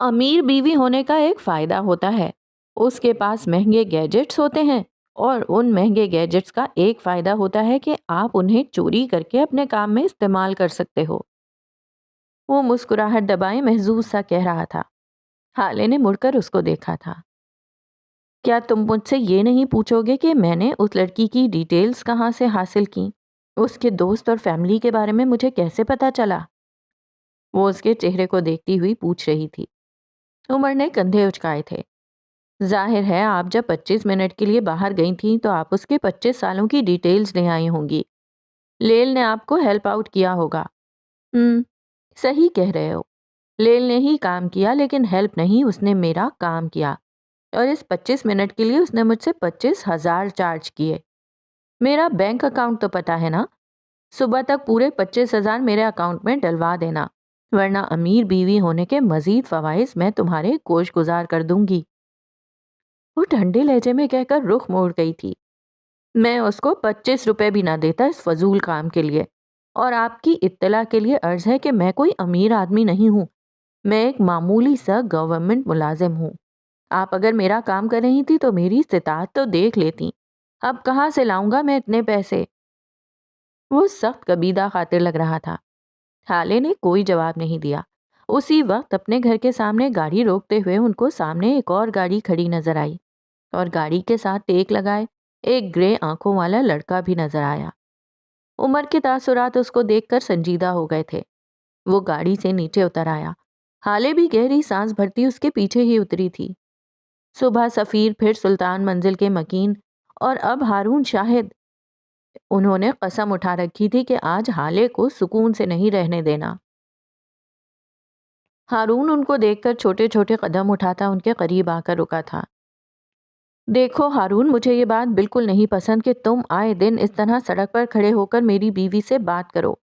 امیر بیوی ہونے کا ایک فائدہ ہوتا ہے، اس کے پاس مہنگے گیجٹس ہوتے ہیں، اور ان مہنگے گیجٹس کا ایک فائدہ ہوتا ہے کہ آپ انہیں چوری کر کے اپنے کام میں استعمال کر سکتے ہو۔ وہ مسکراہٹ دبائے محظوظ سا کہہ رہا تھا۔ حالے نے مڑ کر اس کو دیکھا تھا۔ کیا تم مجھ سے یہ نہیں پوچھو گے کہ میں نے اس لڑکی کی ڈیٹیلز کہاں سے حاصل کی؟ اس کے دوست اور فیملی کے بارے میں مجھے کیسے پتا چلا؟ وہ اس کے چہرے کو دیکھتی ہوئی پوچھ رہی تھی۔ عمر نے کندھے اچکائے تھے۔ ظاہر ہے آپ جب 25 منٹ کے لیے باہر گئی تھیں تو آپ اس کے 25 سالوں کی ڈیٹیلز لے آئی ہوں گی۔ لیل نے آپ کو ہیلپ آؤٹ کیا ہوگا۔ صحیح کہہ رہے ہو۔ لیل نے ہی کام کیا، لیکن ہیلپ نہیں، اس نے میرا کام کیا، اور اس 25 منٹ کے لیے اس نے مجھ سے 25,000 چارج کیے۔ میرا بینک اکاؤنٹ تو پتا ہے نا؟ صبح تک پورے 25,000 میرے اکاؤنٹ میں ڈلوا دینا، ورنہ امیر بیوی ہونے کے مزید فوائد میں تمہارے گوش گزار کر دوں گی۔ وہ ٹھنڈے لہجے میں کہہ کر رخ موڑ گئی تھی۔ میں اس کو 25 روپے بھی نہ دیتا اس فضول کام کے لیے، اور آپ کی اطلاع کے لیے عرض ہے کہ میں کوئی امیر آدمی نہیں ہوں، میں ایک معمولی سا گورنمنٹ ملازم ہوں۔ آپ اگر میرا کام کر رہی تھی تو میری استطاعت تو دیکھ لیتی۔ اب کہاں سے لاؤں گا میں اتنے پیسے؟ وہ سخت کبیدہ خاطر لگ رہا تھا۔ حالے نے کوئی جواب نہیں دیا۔ اسی وقت اپنے گھر کے سامنے گاڑی روکتے ہوئے ان کو سامنے ایک اور گاڑی کھڑی نظر آئی، اور گاڑی کے ساتھ ٹیک لگائے ایک گرے آنکھوں والا لڑکا بھی نظر آیا۔ عمر کے تاثرات اس کو دیکھ کر سنجیدہ ہو گئے تھے۔ وہ گاڑی سے نیچے اتر آیا۔ حالے بھی گہری سانس بھرتی اس کے پیچھے ہی اتری تھی۔ صبح سفیر، پھر سلطان منزل کے مکین، اور اب ہارون شاہد۔ انہوں نے قسم اٹھا رکھی تھی کہ آج حالے کو سکون سے نہیں رہنے دینا۔ ہارون ان کو دیکھ کر چھوٹے چھوٹے قدم اٹھاتا ان کے قریب آ کر رکا تھا۔ دیکھو ہارون، مجھے یہ بات بالکل نہیں پسند کہ تم آئے دن اس طرح سڑک پر کھڑے ہو کر میری بیوی سے بات کرو۔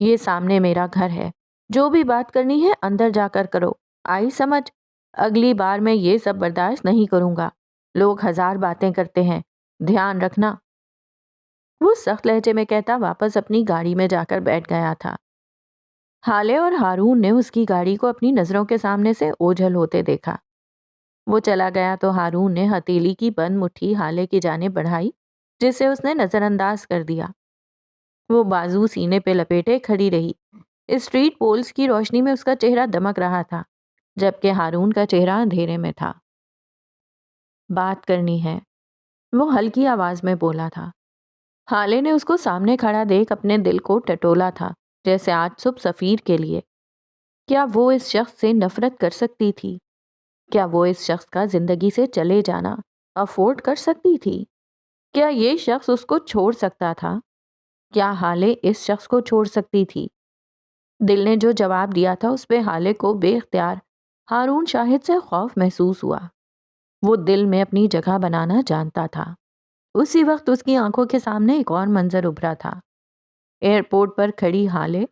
یہ سامنے میرا گھر ہے، جو بھی بات کرنی ہے اندر جا کر کرو، آئی سمجھ؟ اگلی بار میں یہ سب برداشت نہیں کروں گا۔ لوگ ہزار باتیں کرتے ہیں، دھیان رکھنا۔ وہ سخت لہجے میں کہتا واپس اپنی گاڑی میں جا کر بیٹھ گیا تھا۔ حالے اور ہارون نے اس کی گاڑی کو اپنی نظروں کے سامنے سے اوجھل ہوتے دیکھا۔ وہ چلا گیا تو ہارون نے ہتھیلی کی بند مٹھی حالے کی جانب بڑھائی، جسے اس نے نظر انداز کر دیا۔ وہ بازو سینے پہ لپیٹے کھڑی رہی۔ اسٹریٹ پولز کی روشنی میں اس کا چہرہ دمک رہا تھا، جبکہ ہارون کا چہرہ اندھیرے میں تھا۔ بات کرنی ہے، وہ ہلکی آواز میں بولا تھا۔ حالے نے اس کو سامنے کھڑا دیکھ اپنے دل کو ٹٹولا تھا، جیسے آج صبح سفیر کے لیے۔ کیا وہ اس شخص سے نفرت کر سکتی تھی؟ کیا وہ اس شخص کا زندگی سے چلے جانا افورڈ کر سکتی تھی؟ کیا یہ شخص اس کو چھوڑ سکتا تھا؟ کیا حالے اس شخص کو چھوڑ سکتی تھی؟ دل نے جو جواب دیا تھا اس پہ حالے کو بے اختیار ہارون شاہد سے خوف محسوس ہوا۔ وہ دل میں اپنی جگہ بنانا جانتا تھا۔ اسی وقت اس کی آنکھوں کے سامنے ایک اور منظر ابھرا تھا۔ ایئرپورٹ پر کھڑی حالے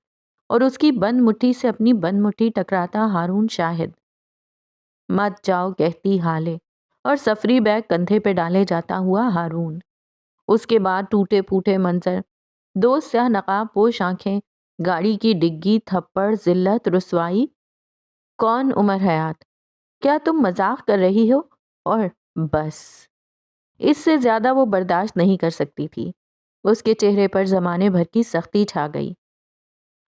اور اس کی بند مٹھی سے اپنی بند مٹھی ٹکراتا ہارون شاہد۔ مت جاؤ کہتی حالے، اور سفری بیگ کندھے پہ ڈالے جاتا ہوا ہارون۔ اس کے بعد ٹوٹے پھوٹے منظر، دو سیاہ نقاب پوش آنکھیں، گاڑی کی ڈگی، تھپڑ، ذلت، رسوائی۔ کون عمر حیات؟ کیا تم مذاق کر رہی ہو؟ اور بس اس سے زیادہ وہ برداشت نہیں کر سکتی تھی۔ اس کے چہرے پر زمانے بھر کی سختی چھا گئی۔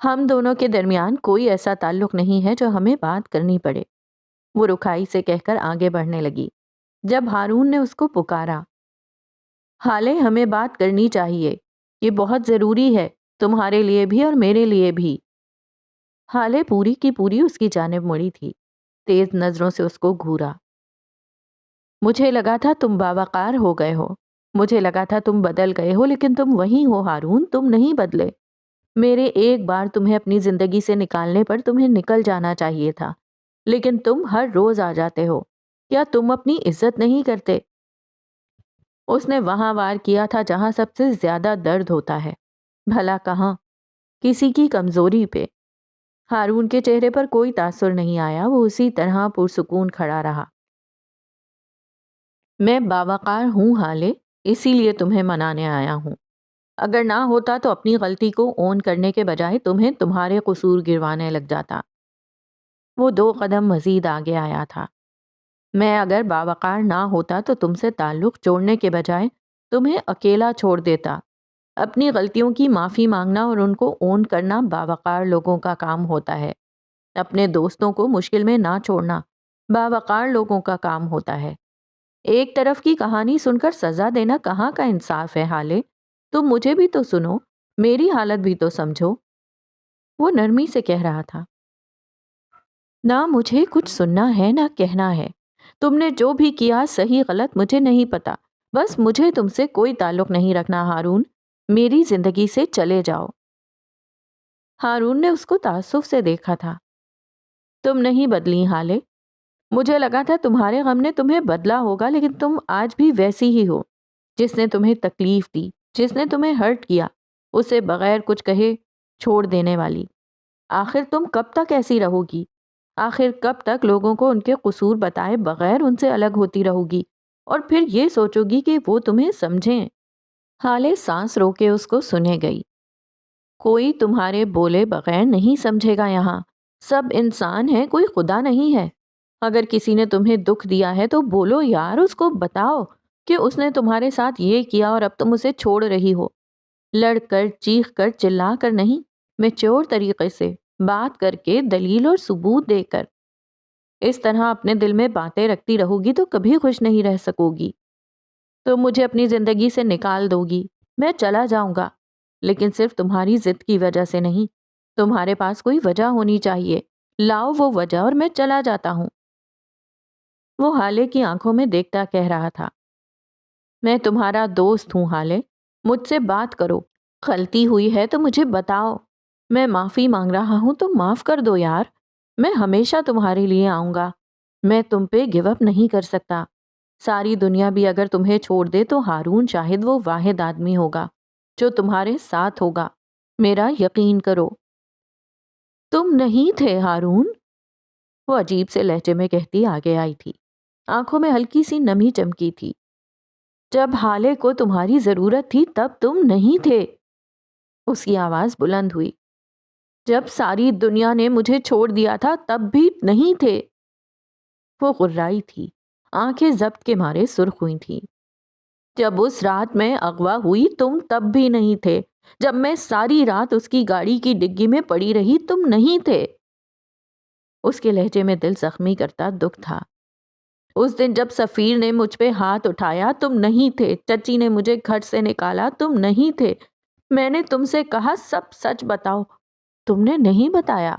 ہم دونوں کے درمیان کوئی ایسا تعلق نہیں ہے جو ہمیں بات کرنی پڑے، وہ رکھائی سے کہہ کر آگے بڑھنے لگی۔ جب ہارون نے اس کو پکارا، حالے ہمیں بات کرنی چاہیے، یہ بہت ضروری ہے، تمہارے لیے بھی اور میرے لیے بھی۔ حالے پوری کی پوری اس کی جانب مڑی تھی، تیز نظروں سے اس کو گھورا۔ مجھے لگا تھا تم باوقار ہو گئے ہو، مجھے لگا تھا تم بدل گئے ہو، لیکن تم وہی ہو ہارون، تم نہیں بدلے۔ میرے ایک بار تمہیں اپنی زندگی سے نکالنے پر تمہیں نکل جانا چاہیے تھا، لیکن تم ہر روز آ جاتے ہو۔ کیا تم اپنی عزت نہیں کرتے؟ اس نے وہاں وار کیا تھا جہاں سب سے زیادہ درد ہوتا ہے، بھلا کہاں؟ کسی کی کمزوری پہ۔ ہارون کے چہرے پر کوئی تاثر نہیں آیا، وہ اسی طرح پرسکون کھڑا رہا۔ میں باوقار ہوں حالے، اسی لیے تمہیں منانے آیا ہوں۔ اگر نہ ہوتا تو اپنی غلطی کو اون کرنے کے بجائے تمہیں تمہارے قصور گروانے لگ جاتا۔ وہ 2 قدم مزید آگے آیا تھا۔ میں اگر باوقار نہ ہوتا تو تم سے تعلق چھوڑنے کے بجائے تمہیں اکیلا چھوڑ دیتا۔ اپنی غلطیوں کی معافی مانگنا اور ان کو اون کرنا باوقار لوگوں کا کام ہوتا ہے۔ اپنے دوستوں کو مشکل میں نہ چھوڑنا باوقار لوگوں کا کام ہوتا ہے۔ ایک طرف کی کہانی سن کر سزا دینا کہاں کا انصاف ہے حالے؟ تم مجھے بھی تو سنو، میری حالت بھی تو سمجھو۔ وہ نرمی سے کہہ رہا تھا۔ نہ مجھے کچھ سننا ہے نہ کہنا ہے۔ تم نے جو بھی کیا صحیح غلط مجھے نہیں پتا، بس مجھے تم سے کوئی تعلق نہیں رکھنا ہارون، میری زندگی سے چلے جاؤ۔ ہارون نے اس کو تعصب سے دیکھا تھا۔ تم نہیں بدلی حالے، مجھے لگا تھا تمہارے غم نے تمہیں بدلا ہوگا، لیکن تم آج بھی ویسی ہی ہو۔ جس نے تمہیں تکلیف دی، جس نے تمہیں ہرٹ کیا، اسے بغیر کچھ کہے چھوڑ دینے والی۔ آخر تم کب تک ایسی رہو گی؟ آخر کب تک لوگوں کو ان کے قصور بتائے بغیر ان سے الگ ہوتی رہو گی اور پھر یہ سوچو گی کہ وہ تمہیں سمجھیں؟ حالے سانس رو کے اس کو سنے گئی۔ کوئی تمہارے بولے بغیر نہیں سمجھے گا یہاں، سب انسان ہیں، کوئی خدا نہیں ہے۔ اگر کسی نے تمہیں دکھ دیا ہے تو بولو یار، اس کو بتاؤ کہ اس نے تمہارے ساتھ یہ کیا اور اب تم اسے چھوڑ رہی ہو۔ لڑ کر، چیخ کر، چلا کر نہیں، میچور طریقے سے بات کر کے، دلیل اور ثبوت دے کر۔ اس طرح اپنے دل میں باتیں رکھتی رہو گی تو کبھی خوش نہیں رہ سکو گی۔ تم مجھے اپنی زندگی سے نکال دو گی، میں چلا جاؤں گا، لیکن صرف تمہاری ضد کی وجہ سے نہیں۔ تمہارے پاس کوئی وجہ ہونی چاہیے، لاؤ وہ وجہ اور میں چلا جاتا ہوں۔ وہ حالے کی آنکھوں میں دیکھتا کہہ رہا تھا۔ میں تمہارا دوست ہوں حالے، مجھ سے بات کرو، غلطی ہوئی ہے تو مجھے بتاؤ، میں معافی مانگ رہا ہوں تو معاف کر دو یار، میں ہمیشہ تمہارے لیے آؤں گا، میں تم پہ گیو اپ نہیں کر سکتا۔ ساری دنیا بھی اگر تمہیں چھوڑ دے تو ہارون شاہد وہ واحد آدمی ہوگا جو تمہارے ساتھ ہوگا، میرا یقین کرو۔ تم نہیں تھے ہارون، وہ عجیب سے لہجے میں کہتی آگے آئی تھی۔ آنکھوں میں ہلکی سی نمی چمکی تھی۔ جب حالے کو تمہاری ضرورت تھی تب تم نہیں تھے۔ اس کی آواز بلند ہوئی۔ جب ساری دنیا نے مجھے چھوڑ دیا تھا تب بھی نہیں تھے۔ وہ غرائی تھی، آنکھیں ضبط کے مارے سرخ ہوئی تھی۔ جب اس رات میں اغوا ہوئی تم تب بھی نہیں تھے۔ جب میں ساری رات اس کی گاڑی کی ڈگی میں پڑی رہی تم نہیں تھے۔ اس کے لہجے میں دل زخمی کرتا دکھ تھا۔ اس دن جب سفیر نے مجھ پہ ہاتھ اٹھایا تم نہیں تھے۔ چچی نے مجھے گھر سے نکالا تم نہیں تھے۔ میں نے تم سے کہا سب سچ بتاؤ، تم نے نہیں بتایا۔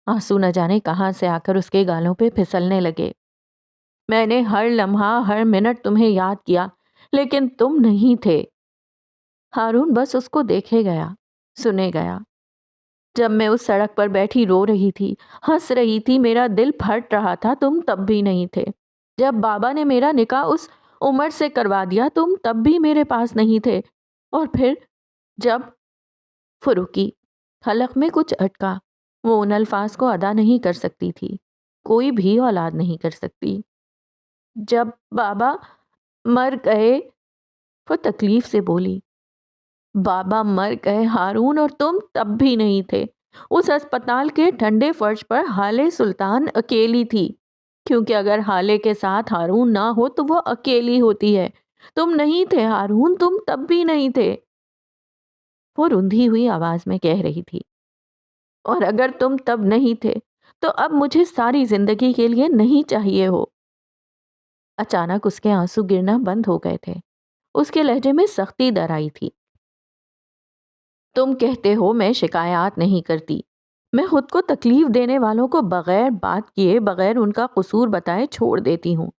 آنسو نہ جانے کہاں سے آ کر اس کے گالوں پہ پھسلنے لگے۔ میں نے ہر لمحہ ہر منٹ تمہیں یاد کیا، لیکن تم نہیں تھے۔ ہارون بس اس کو دیکھے گیا، سنے گیا۔ جب میں اس سڑک پر بیٹھی رو رہی تھی، ہنس رہی تھی، میرا دل پھٹ رہا تھا، تم تب بھی نہیں تھے۔ جب بابا نے میرا نکاح اس عمر سے کروا دیا تم تب بھی میرے پاس نہیں تھے۔ اور پھر جب فروکی حلق میں کچھ اٹکا، وہ ان الفاظ کو ادا نہیں کر سکتی تھی، کوئی بھی اولاد نہیں کر سکتی۔ جب بابا مر گئے، وہ تکلیف سے بولی، بابا مر گئے ہارون اور تم تب بھی نہیں تھے۔ اس اسپتال کے ٹھنڈے فرش پر حالے سلطان اکیلی تھی، کیونکہ اگر حالے کے ساتھ ہارون نہ ہو تو وہ اکیلی ہوتی ہے۔ تم نہیں تھے ہارون، تم تب بھی نہیں تھے، وہ رندھی ہوئی آواز میں کہہ رہی تھی۔ اور اگر تم تب نہیں تھے تو اب مجھے ساری زندگی کے لیے نہیں چاہیے ہو۔ اچانک اس کے آنسو گرنا بند ہو گئے تھے، اس کے لہجے میں سختی در آئی تھی۔ تم کہتے ہو میں شکایات نہیں کرتی، میں خود کو تکلیف دینے والوں کو بغیر بات کیے، بغیر ان کا قصور بتائے چھوڑ دیتی ہوں۔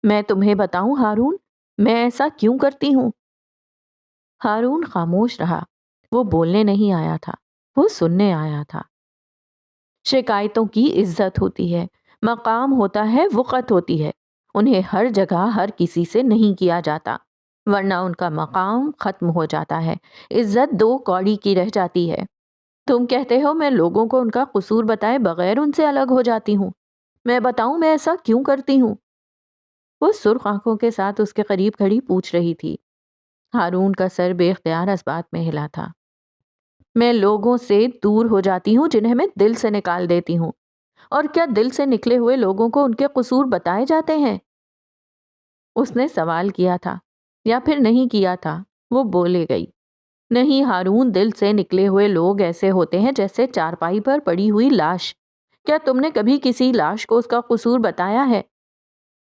میں تمہیں بتاؤں ہارون، میں ایسا کیوں کرتی ہوں؟ ہارون خاموش رہا۔ وہ بولنے نہیں آیا تھا، وہ سننے آیا تھا۔ شکایتوں کی عزت ہوتی ہے، مقام ہوتا ہے، وقت ہوتی ہے، انہیں ہر جگہ ہر کسی سے نہیں کیا جاتا، ورنہ ان کا مقام ختم ہو جاتا ہے، عزت 2 کوڑی کی رہ جاتی ہے۔ تم کہتے ہو میں لوگوں کو ان کا قصور بتائے بغیر ان سے الگ ہو جاتی ہوں، میں بتاؤں میں ایسا کیوں کرتی ہوں؟ وہ سرخ آنکھوں کے ساتھ اس کے قریب کھڑی پوچھ رہی تھی۔ ہارون کا سر بے اختیار اس بات میں ہلا تھا۔ میں لوگوں سے دور ہو جاتی ہوں جنہیں میں دل سے نکال دیتی ہوں، اور کیا دل سے نکلے ہوئے لوگوں کو ان کے قصور بتائے جاتے ہیں؟ اس نے سوال کیا تھا یا پھر نہیں کیا تھا، وہ بولے گئی، نہیں ہارون، دل سے نکلے ہوئے لوگ ایسے ہوتے ہیں جیسے چارپائی پر پڑی ہوئی لاش۔ کیا تم نے کبھی کسی لاش کو اس کا قصور بتایا ہے؟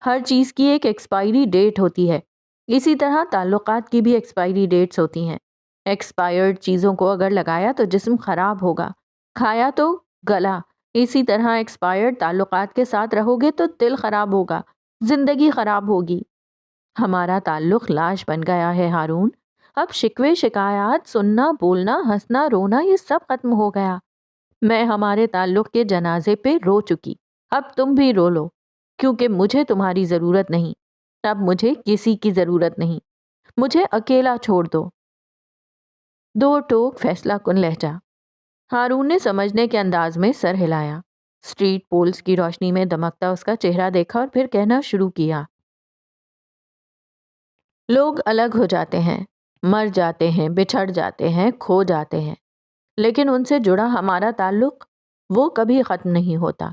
ہر چیز کی ایک ایکسپائری ڈیٹ ہوتی ہے، اسی طرح تعلقات کی بھی ایکسپائری ڈیٹس ہوتی ہیں۔ ایکسپائرڈ چیزوں کو اگر لگایا تو جسم خراب ہوگا، کھایا تو گلا، اسی طرح ایکسپائرڈ تعلقات کے ساتھ رہو گے تو دل خراب ہوگا، زندگی خراب ہوگی۔ ہمارا تعلق لاش بن گیا ہے ہارون، اب شکوے شکایات، سننا بولنا، ہنسنا رونا، یہ سب ختم ہو گیا۔ میں ہمارے تعلق کے جنازے پہ رو چکی، اب تم بھی رو لو، کیونکہ مجھے تمہاری ضرورت نہیں، اب مجھے کسی کی ضرورت نہیں، مجھے اکیلا چھوڑ دو۔ دو ٹوک فیصلہ کن لہجہ۔ ہارون نے سمجھنے کے انداز میں سر ہلایا۔ اسٹریٹ پولز کی روشنی میں دمکتا اس کا چہرہ دیکھا اور پھر کہنا شروع کیا، لوگ الگ ہو جاتے ہیں، مر جاتے ہیں، بچھڑ جاتے ہیں، کھو جاتے ہیں، لیکن ان سے جڑا ہمارا تعلق وہ کبھی ختم نہیں ہوتا۔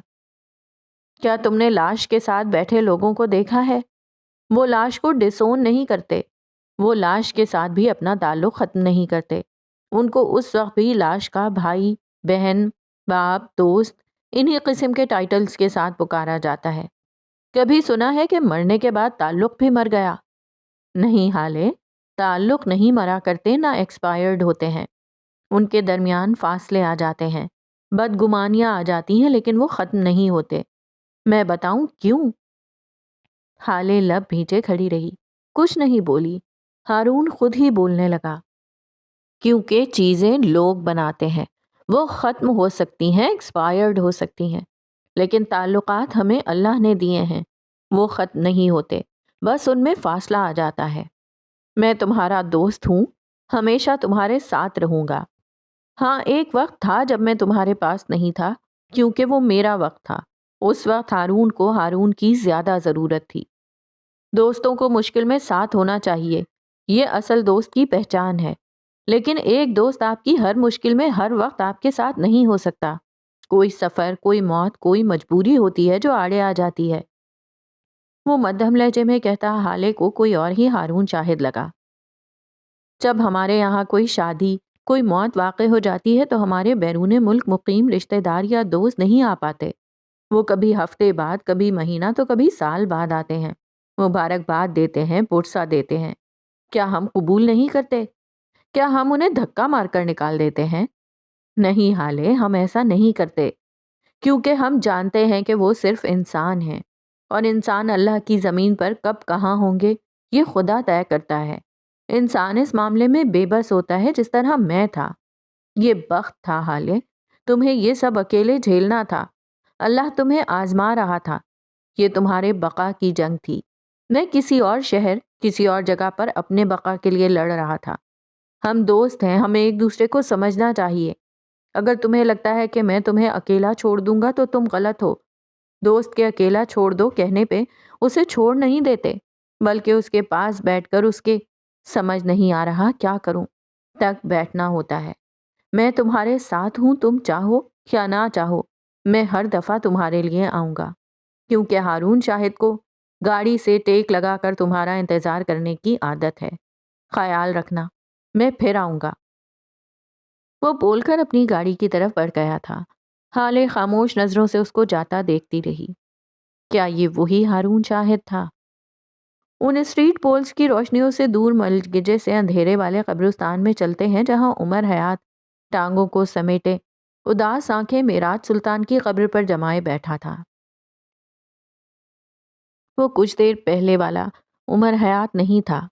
کیا تم نے لاش کے ساتھ بیٹھے لوگوں کو دیکھا ہے؟ وہ لاش کو ڈسون نہیں کرتے، وہ لاش کے ساتھ بھی اپنا تعلق ختم نہیں کرتے، ان کو اس وقت بھی لاش کا بھائی، بہن، باپ، دوست، انہی قسم کے ٹائٹلز کے ساتھ پکارا جاتا ہے۔ کبھی سنا ہے کہ مرنے کے بعد تعلق بھی مر گیا؟ نہیں حالے، تعلق نہیں مرا کرتے، نہ ایکسپائرڈ ہوتے ہیں، ان کے درمیان فاصلے آ جاتے ہیں، بدگمانیاں آ جاتی ہیں، لیکن وہ ختم نہیں ہوتے۔ میں بتاؤں کیوں؟ حالے لب بھیجے کھڑی رہی، کچھ نہیں بولی۔ ہارون خود ہی بولنے لگا، کیونکہ چیزیں لوگ بناتے ہیں، وہ ختم ہو سکتی ہیں، ایکسپائرڈ ہو سکتی ہیں، لیکن تعلقات ہمیں اللہ نے دیے ہیں، وہ ختم نہیں ہوتے، بس ان میں فاصلہ آ جاتا ہے۔ میں تمہارا دوست ہوں، ہمیشہ تمہارے ساتھ رہوں گا۔ ہاں، ایک وقت تھا جب میں تمہارے پاس نہیں تھا، کیونکہ وہ میرا وقت تھا، اس وقت ہارون کو ہارون کی زیادہ ضرورت تھی۔ دوستوں کو مشکل میں ساتھ ہونا چاہیے، یہ اصل دوست کی پہچان ہے، لیکن ایک دوست آپ کی ہر مشکل میں ہر وقت آپ کے ساتھ نہیں ہو سکتا۔ کوئی سفر، کوئی موت، کوئی مجبوری ہوتی ہے جو آڑے آ جاتی ہے۔ وہ مدھم لہجے میں کہتا حالے کو کوئی اور ہی ہارون شاہد لگا۔ جب ہمارے یہاں کوئی شادی، کوئی موت واقع ہو جاتی ہے تو ہمارے بیرون ملک مقیم رشتہ دار یا دوست نہیں آ پاتے، وہ کبھی ہفتے بعد، کبھی مہینہ، تو کبھی سال بعد آتے ہیں، مبارکباد دیتے ہیں، پرسہ دیتے ہیں۔ کیا ہم قبول نہیں کرتے؟ کیا ہم انہیں دھکا مار کر نکال دیتے ہیں؟ نہیں حالے، ہم ایسا نہیں کرتے، کیونکہ ہم جانتے ہیں کہ وہ صرف انسان ہیں، اور انسان اللہ کی زمین پر کب کہاں ہوں گے یہ خدا طے کرتا ہے۔ انسان اس معاملے میں بے بس ہوتا ہے، جس طرح میں تھا۔ یہ بخت تھا حالے، تمہیں یہ سب اکیلے جھیلنا تھا، اللہ تمہیں آزما رہا تھا، یہ تمہارے بقا کی جنگ تھی۔ میں کسی اور شہر، کسی اور جگہ پر اپنے بقا کے لیے لڑ رہا تھا۔ ہم دوست ہیں، ہمیں ایک دوسرے کو سمجھنا چاہیے۔ اگر تمہیں لگتا ہے کہ میں تمہیں اکیلا چھوڑ دوں گا تو تم غلط ہو۔ دوست کے اکیلا چھوڑ دو کہنے پہ اسے چھوڑ نہیں دیتے، بلکہ اس کے پاس بیٹھ کر اس کے سمجھ نہیں آ رہا کیا کروں تک بیٹھنا ہوتا ہے۔ میں تمہارے ساتھ ہوں، تم چاہو یا نہ چاہو، میں ہر دفعہ تمہارے لیے آؤں گا، کیونکہ ہارون شاہد کو گاڑی سے ٹیک لگا کر تمہارا انتظار کرنے کی عادت ہے۔ خیال رکھنا، میں پھر آؤں گا۔ وہ بول کر اپنی گاڑی کی طرف بڑھ گیا تھا۔ حالے خاموش نظروں سے اس کو جاتا دیکھتی رہی۔ کیا یہ وہی ہارون شاہد تھا؟ ان اسٹریٹ پولز کی روشنیوں سے دور ملگجے سے اندھیرے والے قبرستان میں چلتے ہیں جہاں عمر حیات ٹانگوں کو سمیٹے اداس آنکھیں میراج سلطان کی قبر پر جمائے بیٹھا تھا۔ وہ کچھ دیر پہلے والا عمر حیات نہیں تھا،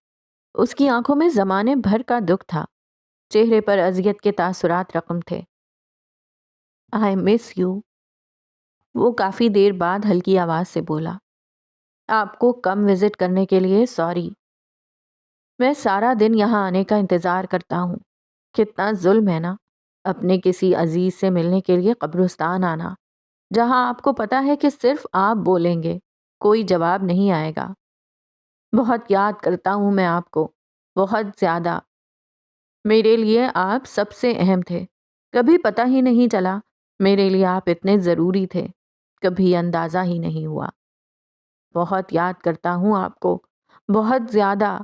اس کی آنکھوں میں زمانے بھر کا دکھ تھا، چہرے پر اذیت کے تاثرات رقم تھے۔ I miss you، وہ کافی دیر بعد ہلکی آواز سے بولا۔ آپ کو کم وزٹ کرنے کے لیے سوری، میں سارا دن یہاں آنے کا انتظار کرتا ہوں۔ کتنا ظلم ہے نا، اپنے کسی عزیز سے ملنے کے لیے قبرستان آنا، جہاں آپ کو پتا ہے کہ صرف آپ بولیں گے، کوئی جواب نہیں آئے گا۔ بہت یاد کرتا ہوں میں آپ کو، بہت زیادہ۔ میرے لیے آپ سب سے اہم تھے، کبھی پتہ ہی نہیں چلا میرے لیے آپ اتنے ضروری تھے۔ کبھی اندازہ ہی نہیں ہوا۔ بہت یاد کرتا ہوں آپ کو، بہت زیادہ۔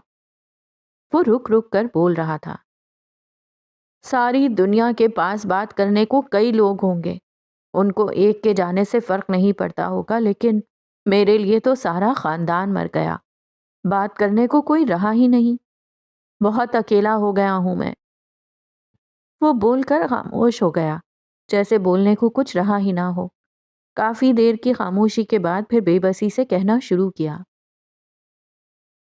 وہ رک رک کر بول رہا تھا۔ ساری دنیا کے پاس بات کرنے کو کئی لوگ ہوں گے، ان کو ایک کے جانے سے فرق نہیں پڑتا ہوگا، لیکن میرے لیے تو سارا خاندان مر گیا، بات کرنے کو کوئی رہا ہی نہیں، بہت اکیلا ہو گیا ہوں میں۔ وہ بول کر خاموش ہو گیا، جیسے بولنے کو کچھ رہا ہی نہ ہو۔ کافی دیر کی خاموشی کے بعد پھر بے بسی سے کہنا شروع کیا۔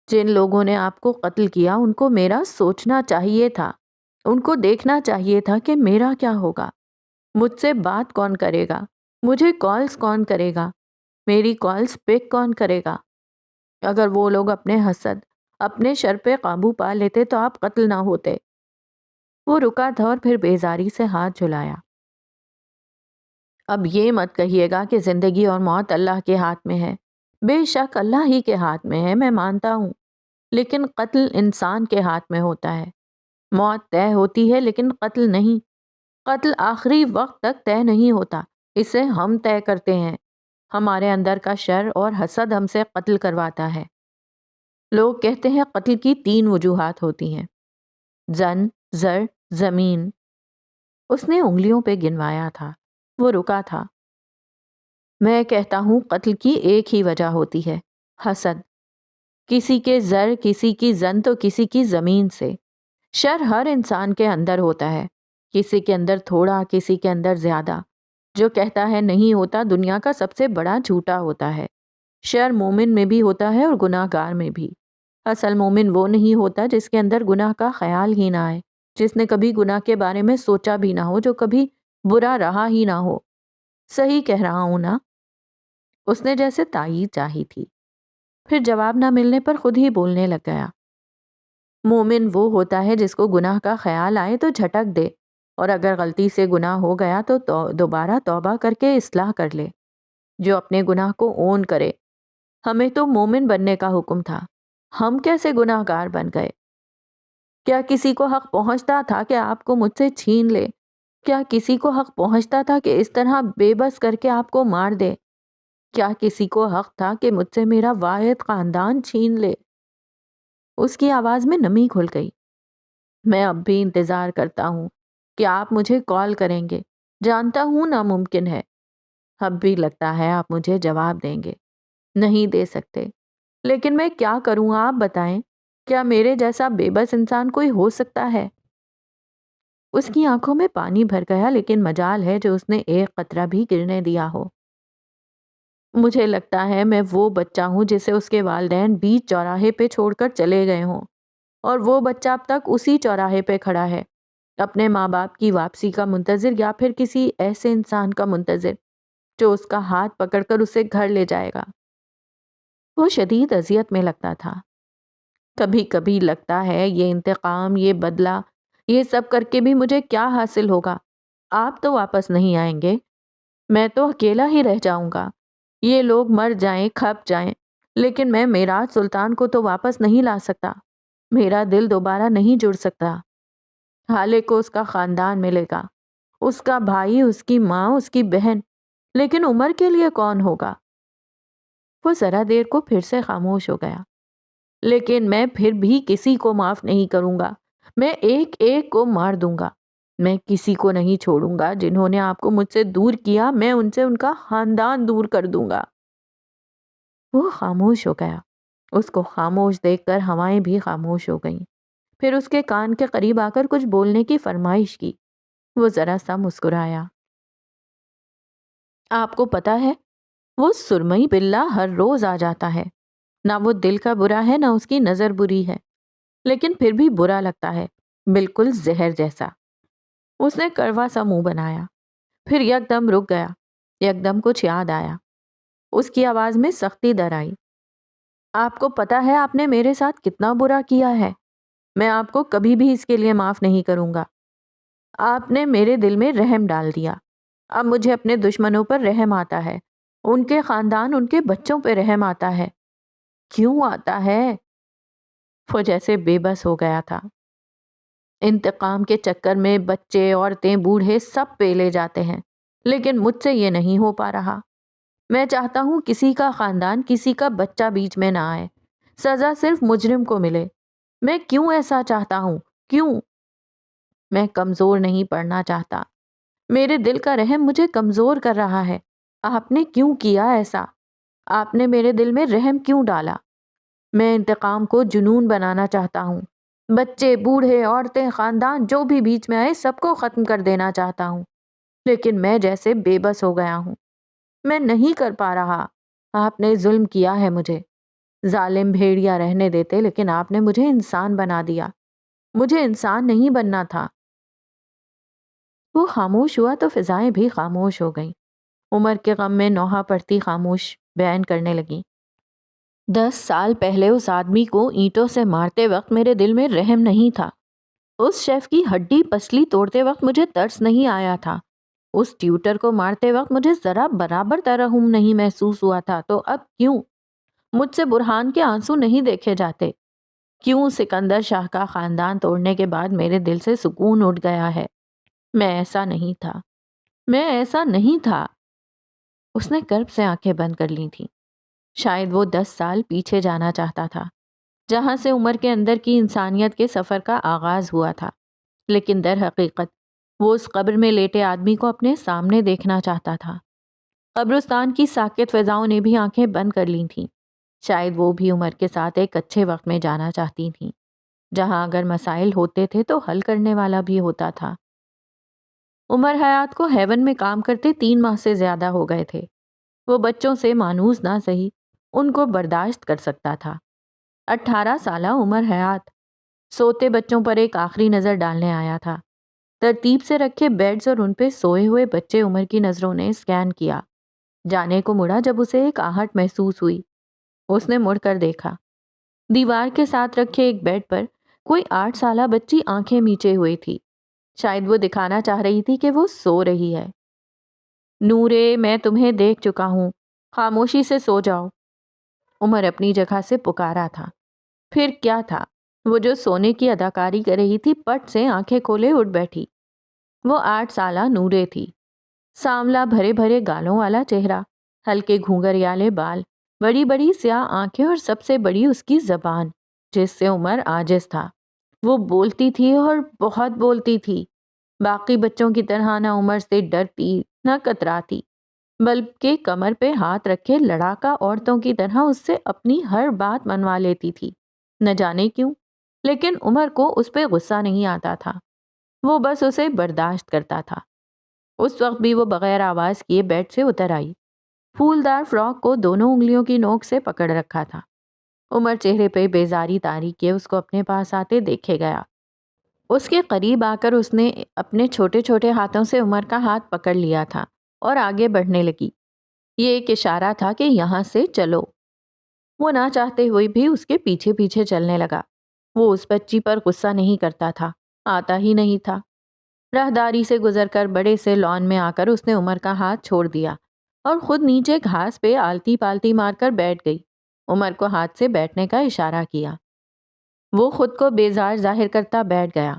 جن لوگوں نے آپ کو قتل کیا ان کو میرا سوچنا چاہیے تھا، ان کو دیکھنا چاہیے تھا کہ میرا کیا ہوگا، مجھ سے بات کون کرے گا، مجھے کالز کون کرے گا، میری کالز پک کون کرے گا۔ اگر وہ لوگ اپنے حسد، اپنے شر پہ قابو پا لیتے تو آپ قتل نہ ہوتے۔ وہ رکا تھا اور پھر بیزاری سے ہاتھ جھلایا۔ اب یہ مت کہیے گا کہ زندگی اور موت اللہ کے ہاتھ میں ہے۔ بے شک اللہ ہی کے ہاتھ میں ہے، میں مانتا ہوں، لیکن قتل انسان کے ہاتھ میں ہوتا ہے۔ موت طے ہوتی ہے لیکن قتل نہیں۔ قتل آخری وقت تک طے نہیں ہوتا، اسے ہم طے کرتے ہیں۔ ہمارے اندر کا شر اور حسد ہم سے قتل کرواتا ہے۔ لوگ کہتے ہیں قتل کی 3 وجوہات ہوتی ہیں: زن، زر، زمین۔ اس نے انگلیوں پہ گنوایا تھا۔ وہ رکا تھا۔ میں کہتا ہوں قتل کی ایک ہی وجہ ہوتی ہے: حسد۔ کسی کے زر، کسی کی زن تو کسی کی زمین سے۔ شر ہر انسان کے اندر ہوتا ہے، کسی کے اندر تھوڑا، کسی کے اندر زیادہ۔ جو کہتا ہے نہیں ہوتا دنیا کا سب سے بڑا جھوٹا ہوتا ہے۔ شر مومن میں بھی ہوتا ہے اور گناہ گار میں بھی۔ اصل مومن وہ نہیں ہوتا جس کے اندر گناہ کا خیال ہی نہ آئے، جس نے کبھی گناہ کے بارے میں سوچا بھی نہ ہو، جو کبھی برا رہا ہی نہ ہو۔ صحیح کہہ رہا ہوں نا؟ اس نے جیسے تائید چاہی تھی، پھر جواب نہ ملنے پر خود ہی بولنے لگ گیا۔ مومن وہ ہوتا ہے جس کو گناہ کا خیال آئے تو جھٹک دے، اور اگر غلطی سے گناہ ہو گیا تو دوبارہ توبہ کر کے اصلاح کر لے، جو اپنے گناہ کو اون کرے۔ ہمیں تو مومن بننے کا حکم تھا، ہم کیسے گناہ گار بن گئے؟ کیا کسی کو حق پہنچتا تھا کہ آپ کو مجھ سے چھین لے؟ کیا کسی کو حق پہنچتا تھا کہ اس طرح بے بس کر کے آپ کو مار دے؟ کیا کسی کو حق تھا کہ مجھ سے میرا واحد خاندان چھین لے؟ اس کی آواز میں نمی گھل گئی۔ میں اب بھی انتظار کرتا ہوں کہ آپ مجھے کال کریں گے، جانتا ہوں ناممکن ہے۔ اب بھی لگتا ہے آپ مجھے جواب دیں گے، نہیں دے سکتے، لیکن میں کیا کروں آپ بتائیں؟ کیا میرے جیسا بے بس انسان کوئی ہو سکتا ہے؟ اس کی آنکھوں میں پانی بھر گیا، لیکن مجال ہے جو اس نے ایک قطرہ بھی گرنے دیا ہو۔ مجھے لگتا ہے میں وہ بچہ ہوں جسے اس کے والدین بیچ چوراہے پہ چھوڑ کر چلے گئے ہوں، اور وہ بچہ اب تک اسی چوراہے پہ کھڑا ہے، اپنے ماں باپ کی واپسی کا منتظر، یا پھر کسی ایسے انسان کا منتظر جو اس کا ہاتھ پکڑ کر اسے گھر لے جائے گا۔ وہ شدید اذیت میں لگتا تھا۔ کبھی کبھی لگتا ہے یہ انتقام، یہ بدلہ، یہ سب کر کے بھی مجھے کیا حاصل ہوگا؟ آپ تو واپس نہیں آئیں گے، میں تو اکیلا ہی رہ جاؤں گا۔ یہ لوگ مر جائیں، کھپ جائیں، لیکن میں میراث سلطان کو تو واپس نہیں لا سکتا۔ میرا دل دوبارہ نہیں جڑ سکتا۔ حالے کو اس کا خاندان ملے گا، اس کا بھائی، اس کی ماں، اس کی بہن، لیکن عمر کے لیے کون ہوگا؟ وہ ذرا دیر کو پھر سے خاموش ہو گیا۔ لیکن میں پھر بھی کسی کو معاف نہیں کروں گا، میں ایک ایک کو مار دوں گا۔ میں کسی کو نہیں چھوڑوں گا۔ جنہوں نے آپ کو مجھ سے دور کیا، میں ان سے ان کا خاندان دور کر دوں گا۔ وہ خاموش ہو گیا۔ اس کو خاموش دیکھ کر ہوائیں بھی خاموش ہو گئیں۔ پھر اس کے کان کے قریب آ کر کچھ بولنے کی فرمائش کی۔ وہ ذرا سا مسکرایا۔ آپ کو پتا ہے، وہ سرمئی بلّا ہر روز آ جاتا ہے۔ نہ وہ دل کا برا ہے، نہ اس کی نظر بری ہے، لیکن پھر بھی برا لگتا ہے، بالکل زہر جیسا۔ اس نے کڑوا سا منہ بنایا، پھر یکدم رک گیا، یکدم کچھ یاد آیا۔ اس کی آواز میں سختی در آئی۔ آپ کو پتا ہے آپ نے میرے ساتھ کتنا برا کیا ہے؟ میں آپ کو کبھی بھی اس کے لیے معاف نہیں کروں گا۔ آپ نے میرے دل میں رحم ڈال دیا۔ اب مجھے اپنے دشمنوں پر رحم آتا ہے، ان کے خاندان، ان کے بچوں پہ رحم آتا ہے۔ کیوں آتا ہے؟ وہ جیسے بے بس ہو گیا تھا۔ انتقام کے چکر میں بچے، عورتیں، بوڑھے سب پیلے جاتے ہیں، لیکن مجھ سے یہ نہیں ہو پا رہا۔ میں چاہتا ہوں کسی کا خاندان، کسی کا بچہ بیچ میں نہ آئے، سزا صرف مجرم کو ملے۔ میں کیوں ایسا چاہتا ہوں؟ کیوں؟ میں کمزور نہیں پڑنا چاہتا، میرے دل کا رحم مجھے کمزور کر رہا ہے۔ آپ نے کیوں کیا ایسا؟ آپ نے میرے دل میں رحم کیوں ڈالا؟ میں انتقام کو جنون بنانا چاہتا ہوں، بچے، بوڑھے، عورتیں، خاندان جو بھی بیچ میں آئے سب کو ختم کر دینا چاہتا ہوں، لیکن میں جیسے بے بس ہو گیا ہوں، میں نہیں کر پا رہا۔ آپ نے ظلم کیا ہے مجھے، ظالم بھیڑیا رہنے دیتے، لیکن آپ نے مجھے انسان بنا دیا، مجھے انسان نہیں بننا تھا۔ وہ خاموش ہوا تو فضائیں بھی خاموش ہو گئیں۔ عمر کے غم میں نوحہ پڑھتی خاموش بیان کرنے لگی۔ 10 سال پہلے اس آدمی کو اینٹوں سے مارتے وقت میرے دل میں رحم نہیں تھا۔ اس شیف کی ہڈی پسلی توڑتے وقت مجھے ترس نہیں آیا تھا۔ اس ٹیوٹر کو مارتے وقت مجھے ذرا برابر ترحم نہیں محسوس ہوا تھا۔ تو اب کیوں مجھ سے برہان کے آنسو نہیں دیکھے جاتے؟ کیوں سکندر شاہ کا خاندان توڑنے کے بعد میرے دل سے سکون اٹھ گیا ہے؟ میں ایسا نہیں تھا، میں ایسا نہیں تھا۔ اس نے کرب سے آنکھیں بند کر لی تھیں۔ شاید وہ 10 سال پیچھے جانا چاہتا تھا، جہاں سے عمر کے اندر کی انسانیت کے سفر کا آغاز ہوا تھا، لیکن در حقیقت وہ اس قبر میں لیٹے آدمی کو اپنے سامنے دیکھنا چاہتا تھا۔ قبرستان کی ساکت فضاؤں نے بھی آنکھیں بند کر لی تھیں۔ شاید وہ بھی عمر کے ساتھ ایک اچھے وقت میں جانا چاہتی تھیں، جہاں اگر مسائل ہوتے تھے تو حل کرنے والا بھی ہوتا تھا۔ عمر حیات کو ہیون میں کام کرتے 3 ماہ سے زیادہ ہو گئے تھے۔ وہ بچوں سے مانوس نہ سہی ان کو برداشت کر سکتا تھا۔ 18 سالہ عمر حیات سوتے بچوں پر ایک آخری نظر ڈالنے آیا تھا۔ ترتیب سے رکھے بیڈز اور ان پہ سوئے ہوئے بچے عمر کی نظروں نے اسکین کیا۔ جانے کو مڑا جب اسے ایک آہٹ محسوس ہوئی۔ اس نے مڑ کر دیکھا۔ دیوار کے ساتھ رکھے ایک بیڈ پر کوئی 8 سالہ بچی آنکھیں میچے ہوئی تھی۔ شاید وہ دکھانا چاہ رہی تھی کہ وہ سو رہی ہے۔ نورے، میں تمہیں دیکھ چکا ہوں، خاموشی سے سو جاؤ۔ عمر اپنی جگہ سے پکارا تھا۔ پھر کیا تھا؟ وہ جو سونے کی اداکاری کر رہی تھی پٹ سے آنکھیں کھولے اٹھ بیٹھی۔ وہ 8 سالہ نورے تھی۔ سانولا بھرے بھرے گالوں والا چہرہ، ہلکے گھونگھریالے بال، بڑی بڑی سیاہ آنکھیں اور سب سے بڑی اس کی زبان، جس سے عمر عاجز تھا۔ وہ بولتی تھی اور بہت بولتی تھی۔ باقی بچوں کی طرح نہ عمر سے ڈرتی نہ کتراتی، بلکہ کمر پہ ہاتھ رکھے لڑاکا عورتوں کی طرح اس سے اپنی ہر بات منوا لیتی تھی۔ نہ جانے کیوں، لیکن عمر کو اس پہ غصہ نہیں آتا تھا، وہ بس اسے برداشت کرتا تھا۔ اس وقت بھی وہ بغیر آواز کیے بیڈ سے اتر آئی۔ پھولدار فراک کو دونوں انگلیوں کی نوک سے پکڑ رکھا تھا۔ عمر چہرے پہ بیزاری طاری کیے اس کو اپنے پاس آتے دیکھے گیا۔ اس کے قریب آ کر اس نے اپنے چھوٹے چھوٹے ہاتھوں سے عمر کا ہاتھ پکڑ لیا تھا اور آگے بڑھنے لگی۔ یہ ایک اشارہ تھا کہ یہاں سے چلو۔ وہ نہ چاہتے ہوئے بھی اس کے پیچھے پیچھے چلنے لگا۔ وہ اس بچی پر غصہ نہیں کرتا تھا، آتا ہی نہیں تھا۔ راہداری سے گزر کر بڑے سے لان میں آ کر اس نے عمر کا ہاتھ چھوڑ دیا اور خود نیچے گھاس پہ آلتی پالتی مار کر بیٹھ گئی۔ عمر کو ہاتھ سے بیٹھنے کا اشارہ کیا۔ وہ خود کو بیزار ظاہر کرتا بیٹھ گیا۔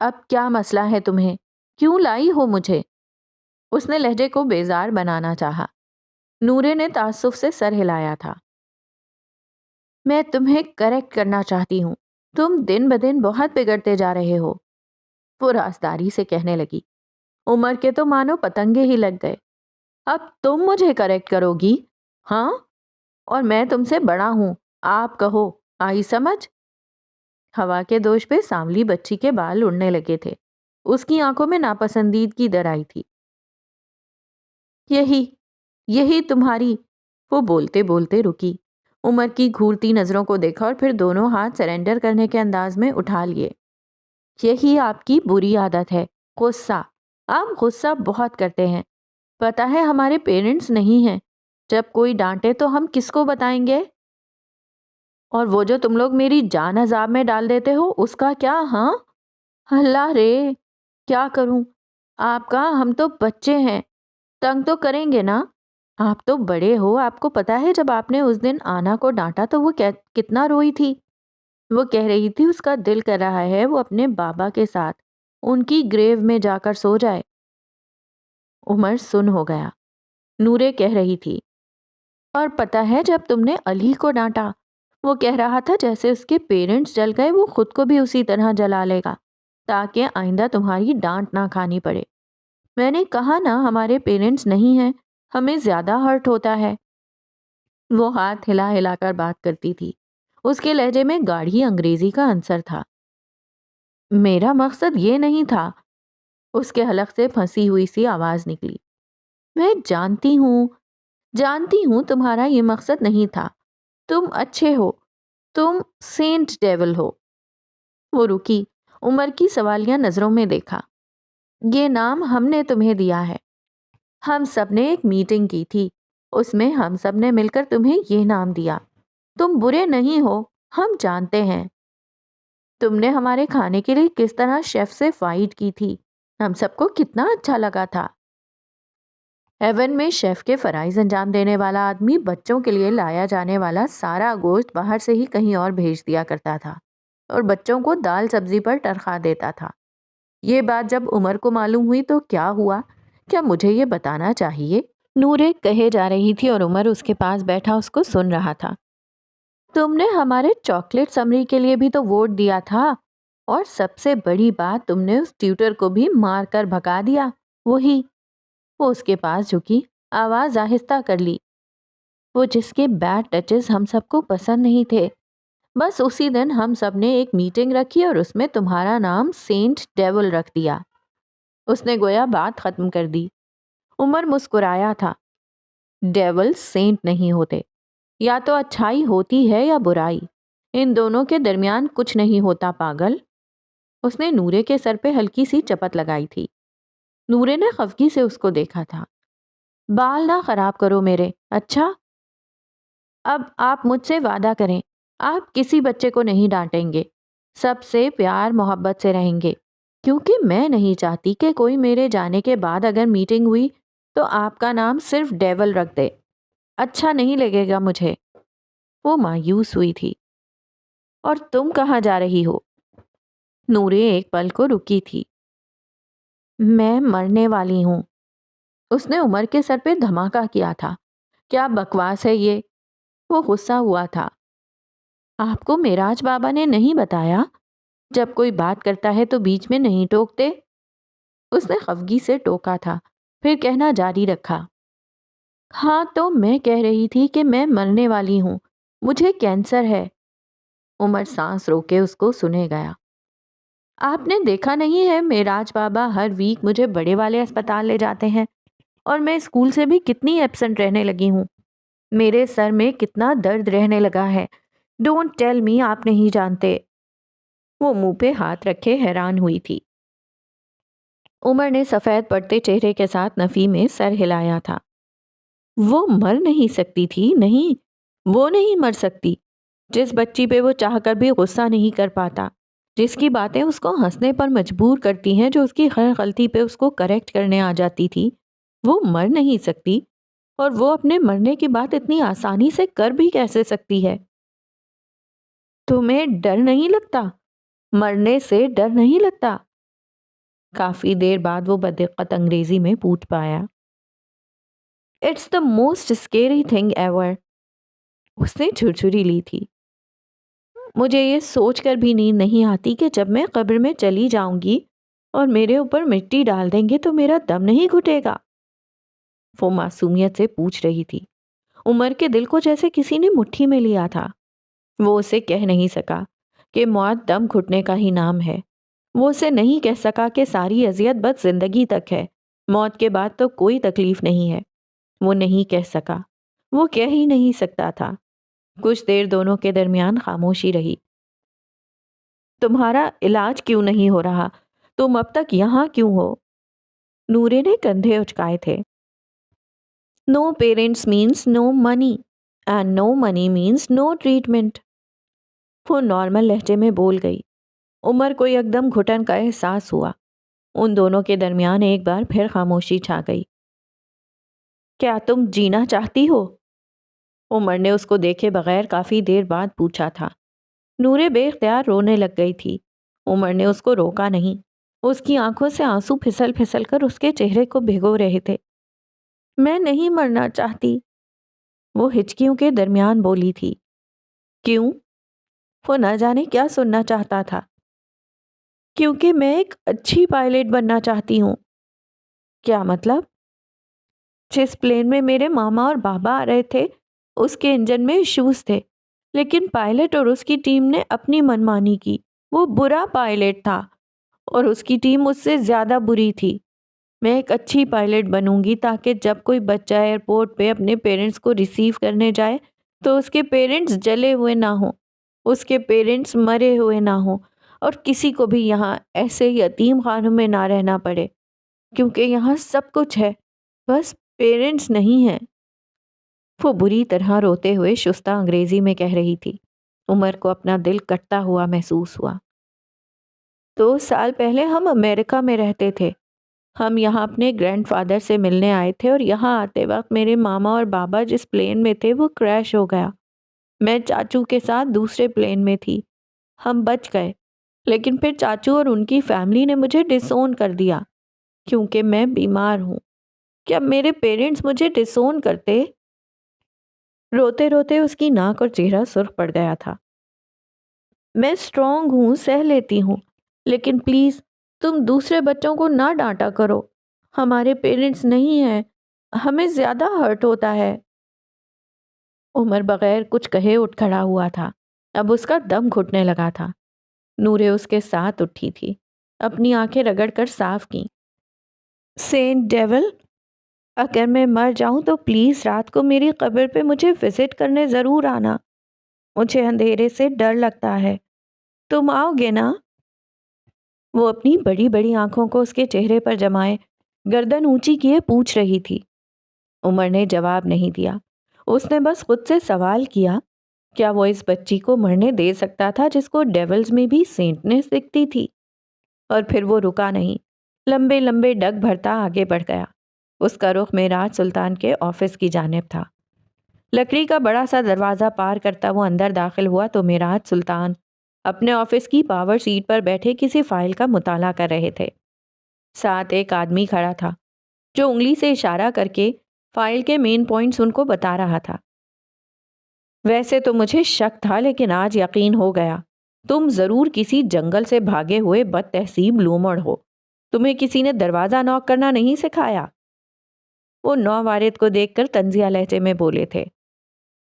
اب کیا مسئلہ ہے تمہیں؟ کیوں لائی ہو مجھے؟ اس نے لہجے کو بیزار بنانا چاہا۔ نورے نے تعصب سے سر ہلایا تھا۔ میں تمہیں کریکٹ کرنا چاہتی ہوں، تم دن بدن بہت بگڑتے جا رہے ہو، وہ رازداری سے کہنے لگی۔ عمر کے تو مانو پتنگے ہی لگ گئے۔ اب تم مجھے کریکٹ کرو گی؟ ہاں، اور میں تم سے بڑا ہوں، آپ کہو، آئی سمجھ؟ ہوا کے دوش پہ سانولی بچی کے بال اڑنے لگے تھے۔ اس کی آنکھوں میں ناپسندیدگی در آئی تھی۔ یہی تمہاری، وہ بولتے بولتے رکی۔ عمر کی گھورتی نظروں کو دیکھا اور پھر دونوں ہاتھ سرنڈر کرنے کے انداز میں اٹھا لیے۔ یہی آپ کی بری عادت ہے، غصہ۔ آپ غصہ بہت کرتے ہیں، پتہ ہے ہمارے پیرنٹس نہیں ہیں، جب کوئی ڈانٹے تو ہم کس کو بتائیں گے؟ اور وہ جو تم لوگ میری جان عذاب میں ڈال دیتے ہو اس کا کیا؟ ہاں، اللہ رے، کیا کروں آپ کا؟ ہم تو بچے ہیں، تنگ تو کریں گے نا؟ آپ تو بڑے ہو، آپ کو پتا ہے جب آپ نے اس دن آنا کو ڈانٹا تو وہ کتنا روئی تھی۔ وہ کہہ رہی تھی اس کا دل کر رہا ہے وہ اپنے بابا کے ساتھ ان کی گریو میں جا کر سو جائے۔ عمر سن ہو گیا۔ نورے کہہ رہی تھی، اور پتہ ہے جب تم نے علی کو ڈانٹا، وہ کہہ رہا تھا جیسے اس کے پیرنٹس جل گئے وہ خود کو بھی اسی طرح جلا لے گا تاکہ آئندہ تمہاری ڈانٹ نہ کھانی پڑے۔ میں نے کہا نا ہمارے پیرنٹس نہیں ہیں، ہمیں زیادہ ہرٹ ہوتا ہے۔ وہ ہاتھ ہلا ہلا کر بات کرتی تھی، اس کے لہجے میں گاڑھی انگریزی کا عنصر تھا۔ میرا مقصد یہ نہیں تھا، اس کے حلق سے پھنسی ہوئی سی آواز نکلی۔ میں جانتی ہوں تمہارا یہ مقصد نہیں تھا، تم اچھے ہو، تم سینٹ ڈیول ہو۔ وہ رکی، عمر کی سوالیہ نظروں میں دیکھا۔ یہ نام ہم نے تمہیں دیا ہے، ہم سب نے ایک میٹنگ کی تھی، اس میں ہم سب نے مل کر تمہیں یہ نام دیا۔ تم برے نہیں ہو، ہم جانتے ہیں۔ تم نے ہمارے کھانے کے لیے کس طرح شیف سے فائٹ کی تھی، ہم سب کو کتنا اچھا لگا تھا۔ ہیون میں شیف کے فرائض انجام دینے والا آدمی بچوں کے لیے لایا جانے والا سارا گوشت باہر سے ہی کہیں اور بھیج دیا کرتا تھا اور بچوں کو دال سبزی پر تنخواہ دیتا تھا۔ یہ بات جب عمر کو معلوم ہوئی تو کیا ہوا؟ کیا مجھے یہ بتانا چاہیے؟ نورے کہے جا رہی تھی اور عمر اس کے پاس بیٹھا اس کو سن رہا تھا۔ تم نے ہمارے چاکلیٹ سمری کے لیے بھی تو ووٹ دیا تھا، اور سب سے بڑی بات تم نے اس ٹیوٹر کو بھی مار کر بھگا دیا۔ وہی، وہ اس کے پاس جھکی، آواز آہستہ کر لی، وہ جس کے بیڈ ٹچز ہم سب کو پسند نہیں تھے۔ بس اسی دن ہم سب نے ایک میٹنگ رکھی اور اس میں تمہارا نام سینٹ ڈیول رکھ دیا۔ اس نے گویا بات ختم کر دی۔ عمر مسکرایا تھا۔ ڈیول سینٹ نہیں ہوتے، یا تو اچھائی ہوتی ہے یا برائی، ان دونوں کے درمیان کچھ نہیں ہوتا پاگل۔ اس نے نورے کے سر پہ ہلکی سی چپت لگائی تھی۔ نورے نے خفگی سے اس کو دیکھا تھا۔ بال نہ خراب کرو میرے، اچھا؟ اب آپ مجھ سے وعدہ کریں، آپ کسی بچے کو نہیں ڈانٹیں گے، سب سے پیار محبت سے رہیں گے، کیونکہ میں نہیں چاہتی کہ کوئی میرے جانے کے بعد اگر میٹنگ ہوئی تو آپ کا نام صرف ڈیول رکھ دے، اچھا نہیں لگے گا مجھے۔ وہ مایوس ہوئی تھی۔ اور تم کہاں جا رہی ہو؟ نورے ایک پل کو رکی تھی۔ میں مرنے والی ہوں۔ اس نے عمر کے سر پہ دھماکہ کیا تھا۔ کیا بکواس ہے یہ؟ وہ غصہ ہوا تھا۔ آپ کو معراج بابا نے نہیں بتایا جب کوئی بات کرتا ہے تو بیچ میں نہیں ٹوکتے؟ اس نے خفگی سے ٹوکا تھا، پھر کہنا جاری رکھا۔ ہاں تو میں کہہ رہی تھی کہ میں مرنے والی ہوں، مجھے کینسر ہے۔ عمر سانس روکے اس کو سنے گیا۔ آپ نے دیکھا نہیں ہے معراج بابا ہر ویک مجھے بڑے والے اسپتال لے جاتے ہیں، اور میں اسکول سے بھی کتنی ایبسنٹ رہنے لگی ہوں، میرے سر میں کتنا درد رہنے لگا ہے۔ ڈونٹ ٹیل می، آپ نہیں جانتے۔ وہ منہ پہ ہاتھ رکھے حیران ہوئی تھی۔ عمر نے سفید پڑتے چہرے کے ساتھ نفی میں سر ہلایا تھا۔ وہ مر نہیں سکتی تھی، نہیں، وہ نہیں مر سکتی۔ جس بچی پہ وہ چاہ کر بھی غصہ نہیں کر پاتا، جس کی باتیں اس کو ہنسنے پر مجبور کرتی ہیں، جو اس کی ہر غلطی پہ اس کو کریکٹ کرنے آ جاتی تھی، وہ مر نہیں سکتی۔ اور وہ اپنے مرنے کی بات اتنی آسانی سے کر بھی کیسے سکتی ہے؟ تمہیں ڈر نہیں لگتا؟ مرنے سے ڈر نہیں لگتا؟ کافی دیر بعد وہ بدقت انگریزی میں پوچھ پایا۔ It's the most scary thing ever. اس نے جھرجھری لی تھی۔ مجھے یہ سوچ کر بھی نیند نہیں آتی کہ جب میں قبر میں چلی جاؤں گی اور میرے اوپر مٹی ڈال دیں گے تو میرا دم نہیں گھٹے گا۔ وہ معصومیت سے پوچھ رہی تھی۔ عمر کے دل کو جیسے کسی نے مٹھی میں لیا تھا۔ وہ اسے کہہ نہیں سکا کہ موت دم گھٹنے کا ہی نام ہے۔ وہ اسے نہیں کہہ سکا کہ ساری اذیت بس زندگی تک ہے، موت کے بعد تو کوئی تکلیف نہیں ہے۔ وہ نہیں کہہ سکا، وہ کہہ ہی نہیں سکتا تھا۔ کچھ دیر دونوں کے درمیان خاموشی رہی۔ تمہارا علاج کیوں نہیں ہو رہا؟ تم اب تک یہاں کیوں ہو؟ نورے نے کندھے اچکائے تھے۔ No parents means no money, and no money means no treatment. وہ نارمل لہجے میں بول گئی۔ عمر کو یکدم گھٹن کا احساس ہوا۔ ان دونوں کے درمیان ایک بار پھر خاموشی چھا گئی۔ کیا تم جینا چاہتی ہو؟ عمر نے اس کو دیکھے بغیر کافی دیر بعد پوچھا تھا۔ نورے بے اختیار رونے لگ گئی تھی۔ عمر نے اس کو روکا نہیں۔ اس کی آنکھوں سے آنسو پھسل پھسل کر اس کے چہرے کو بھگو رہے تھے۔ میں نہیں مرنا چاہتی۔ وہ ہچکیوں کے درمیان بولی تھی۔ کیوں؟ وہ نہ جانے کیا سننا چاہتا تھا۔ کیونکہ میں ایک اچھی پائلٹ بننا چاہتی ہوں۔ کیا مطلب؟ جس پلین میں میرے ماما اور بابا آ رہے تھے اس کے انجن میں ایشوز تھے، لیکن پائلٹ اور اس کی ٹیم نے اپنی منمانی کی۔ وہ برا پائلٹ تھا اور اس کی ٹیم اس سے زیادہ بری تھی۔ میں ایک اچھی پائلٹ بنوں گی تاکہ جب کوئی بچہ ایئرپورٹ پہ اپنے پیرنٹس کو ریسیو کرنے جائے تو اس کے پیرنٹس جلے ہوئے نہ ہوں، اس کے پیرنٹس مرے ہوئے نہ ہوں، اور کسی کو بھی یہاں ایسے یتیم خانوں میں نہ رہنا پڑے، کیونکہ یہاں سب کچھ ہے، بس پیرنٹس نہیں ہیں۔ وہ بری طرح روتے ہوئے شستہ انگریزی میں کہہ رہی تھی۔ عمر کو اپنا دل کٹتا ہوا محسوس ہوا۔ 2 سال پہلے ہم امریکہ میں رہتے تھے۔ ہم یہاں اپنے گرینڈ فادر سے ملنے آئے تھے اور یہاں آتے وقت میرے ماما اور بابا جس پلین میں تھے وہ کریش ہو گیا۔ میں چاچو کے ساتھ دوسرے پلین میں تھی۔ ہم بچ گئے، لیکن پھر چاچو اور ان کی فیملی نے مجھے ڈس اون کر دیا کیونکہ میں بیمار ہوں۔ کیا میرے پیرنٹس مجھے ڈس اون کرتے؟ روتے روتے اس کی ناک اور چہرہ سرخ پڑ گیا تھا۔ میں اسٹرانگ ہوں، سہ لیتی ہوں، لیکن پلیز تم دوسرے بچوں کو نہ ڈانٹا کرو۔ ہمارے پیرنٹس نہیں ہیں، ہمیں زیادہ ہرٹ ہوتا ہے۔ عمر بغیر کچھ کہے اٹھ کھڑا ہوا تھا۔ اب اس کا دم گھٹنے لگا تھا۔ نورے اس کے ساتھ اٹھی تھی، اپنی آنکھیں رگڑ کر صاف کیں۔ سینٹ ڈیول، اگر میں مر جاؤں تو پلیز رات کو میری قبر پہ مجھے وزٹ کرنے ضرور آنا۔ مجھے اندھیرے سے ڈر لگتا ہے۔ تم آؤ گے نا؟ وہ اپنی بڑی بڑی آنکھوں کو اس کے چہرے پر جمائے گردن اونچی کیے پوچھ رہی تھی۔ عمر نے جواب نہیں دیا۔ اس نے بس خود سے سوال کیا، کیا وہ اس بچی کو مرنے دے سکتا تھا جس کو ڈیولز میں بھی سینٹنس دکھتی تھی؟ اور پھر وہ رکا نہیں، لمبے لمبے ڈگ بھرتا آگے بڑھ گیا۔ اس کا رخ معراج سلطان کے آفس کی جانب تھا۔ لکڑی کا بڑا سا دروازہ پار کرتا وہ اندر داخل ہوا تو معراج سلطان اپنے آفس کی پاور سیٹ پر بیٹھے کسی فائل کا مطالعہ کر رہے تھے۔ ساتھ ایک آدمی کھڑا تھا جو انگلی سے اشارہ کر کے فائل کے مین پوائنٹس ان کو بتا رہا تھا۔ ویسے تو مجھے شک تھا، لیکن آج یقین ہو گیا۔ تم ضرور کسی جنگل سے بھاگے ہوئے بد تہذیب لومڑ ہو۔ تمہیں کسی نے دروازہ ناک کرنا نہیں سکھایا؟ وہ نووارد کو دیکھ کر طنزیہ لہجے میں بولے تھے۔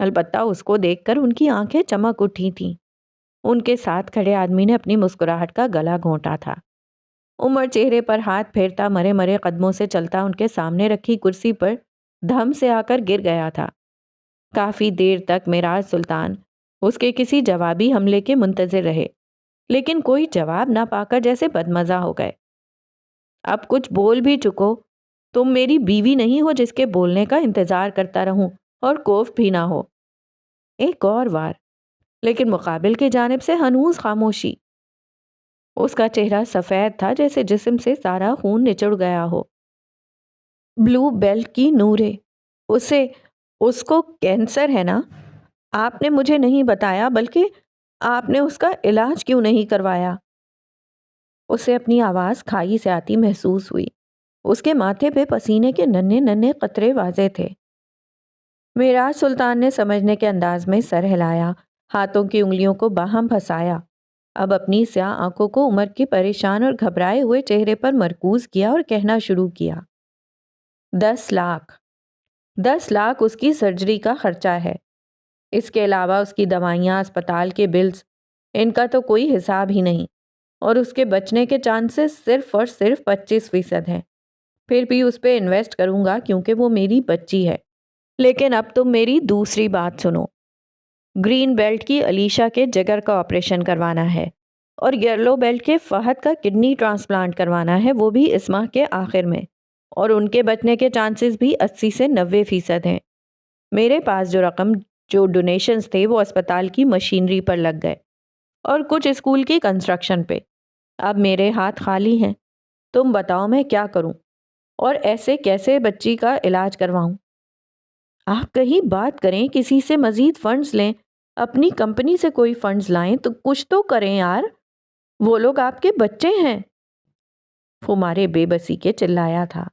البتہ اس کو دیکھ کر ان کی آنکھیں چمک اٹھی تھیں۔ ان کے ساتھ کھڑے آدمی نے اپنی مسکراہٹ کا گلا گھونٹا تھا۔ عمر چہرے پر ہاتھ پھیرتا مرے مرے قدموں سے چلتا ان کے سامنے رکھی کرسی پر دھم سے آ کر گر گیا تھا۔ کافی دیر تک معراج سلطان اس کے کسی جوابی حملے کے منتظر رہے، لیکن کوئی جواب نہ پا کر جیسے بدمزہ ہو گئے۔ اب کچھ بول بھی چکو، تم میری بیوی نہیں ہو جس کے بولنے کا انتظار کرتا رہوں اور کوف بھی نہ ہو۔ ایک اور وار، لیکن مقابل کی جانب سے ہنوز خاموشی۔ اس کا چہرہ سفید تھا جیسے جسم سے سارا خون نچڑ گیا ہو۔ بلو بیلٹ کی نورے، اس کو کینسر ہے نا؟ آپ نے مجھے نہیں بتایا، بلکہ آپ نے اس کا علاج کیوں نہیں کروایا؟ اسے اپنی آواز کھائی سے آتی محسوس ہوئی۔ اس کے ماتھے پہ پسینے کے ننھے ننھے قطرے واضح تھے۔ معراج سلطان نے سمجھنے کے انداز میں سر ہلایا، ہاتھوں کی انگلیوں کو باہم پھنسایا۔ اب اپنی سیاہ آنکھوں کو عمر کے پریشان اور گھبرائے ہوئے چہرے پر مرکوز کیا اور کہنا شروع کیا۔ 10 لاکھ 10 لاکھ اس کی سرجری کا خرچہ ہے۔ اس کے علاوہ اس کی دوائیاں، اسپتال کے بلز، ان کا تو کوئی حساب ہی نہیں، اور اس کے بچنے کے چانسز صرف اور صرف 25% ہیں۔ پھر بھی اس پہ انویسٹ کروں گا کیونکہ وہ میری بچی ہے۔ لیکن اب تم میری دوسری بات سنو۔ گرین بیلٹ کی علیشا کے جگر کا آپریشن کروانا ہے، اور یلو بیلٹ کے فہد کا کڈنی ٹرانسپلانٹ کروانا ہے، وہ بھی اس ماہ کے آخر میں، اور ان کے بچنے کے چانسز بھی 80 سے 90% ہیں۔ میرے پاس جو ڈونیشنز تھے وہ اسپتال کی مشینری پر لگ گئے اور کچھ اسکول کی کنسٹرکشن پہ۔ اب میرے ہاتھ خالی ہیں۔ تم بتاؤ میں کیا کروں، اور ایسے کیسے بچی کا علاج کرواؤں؟ آپ کہیں بات کریں، کسی سے مزید فنڈز لیں، اپنی کمپنی سے کوئی فنڈز لائیں، تو کچھ تو کریں یار، وہ لوگ آپ کے بچے ہیں۔ وہ مارے بے بسی کے چلایا تھا۔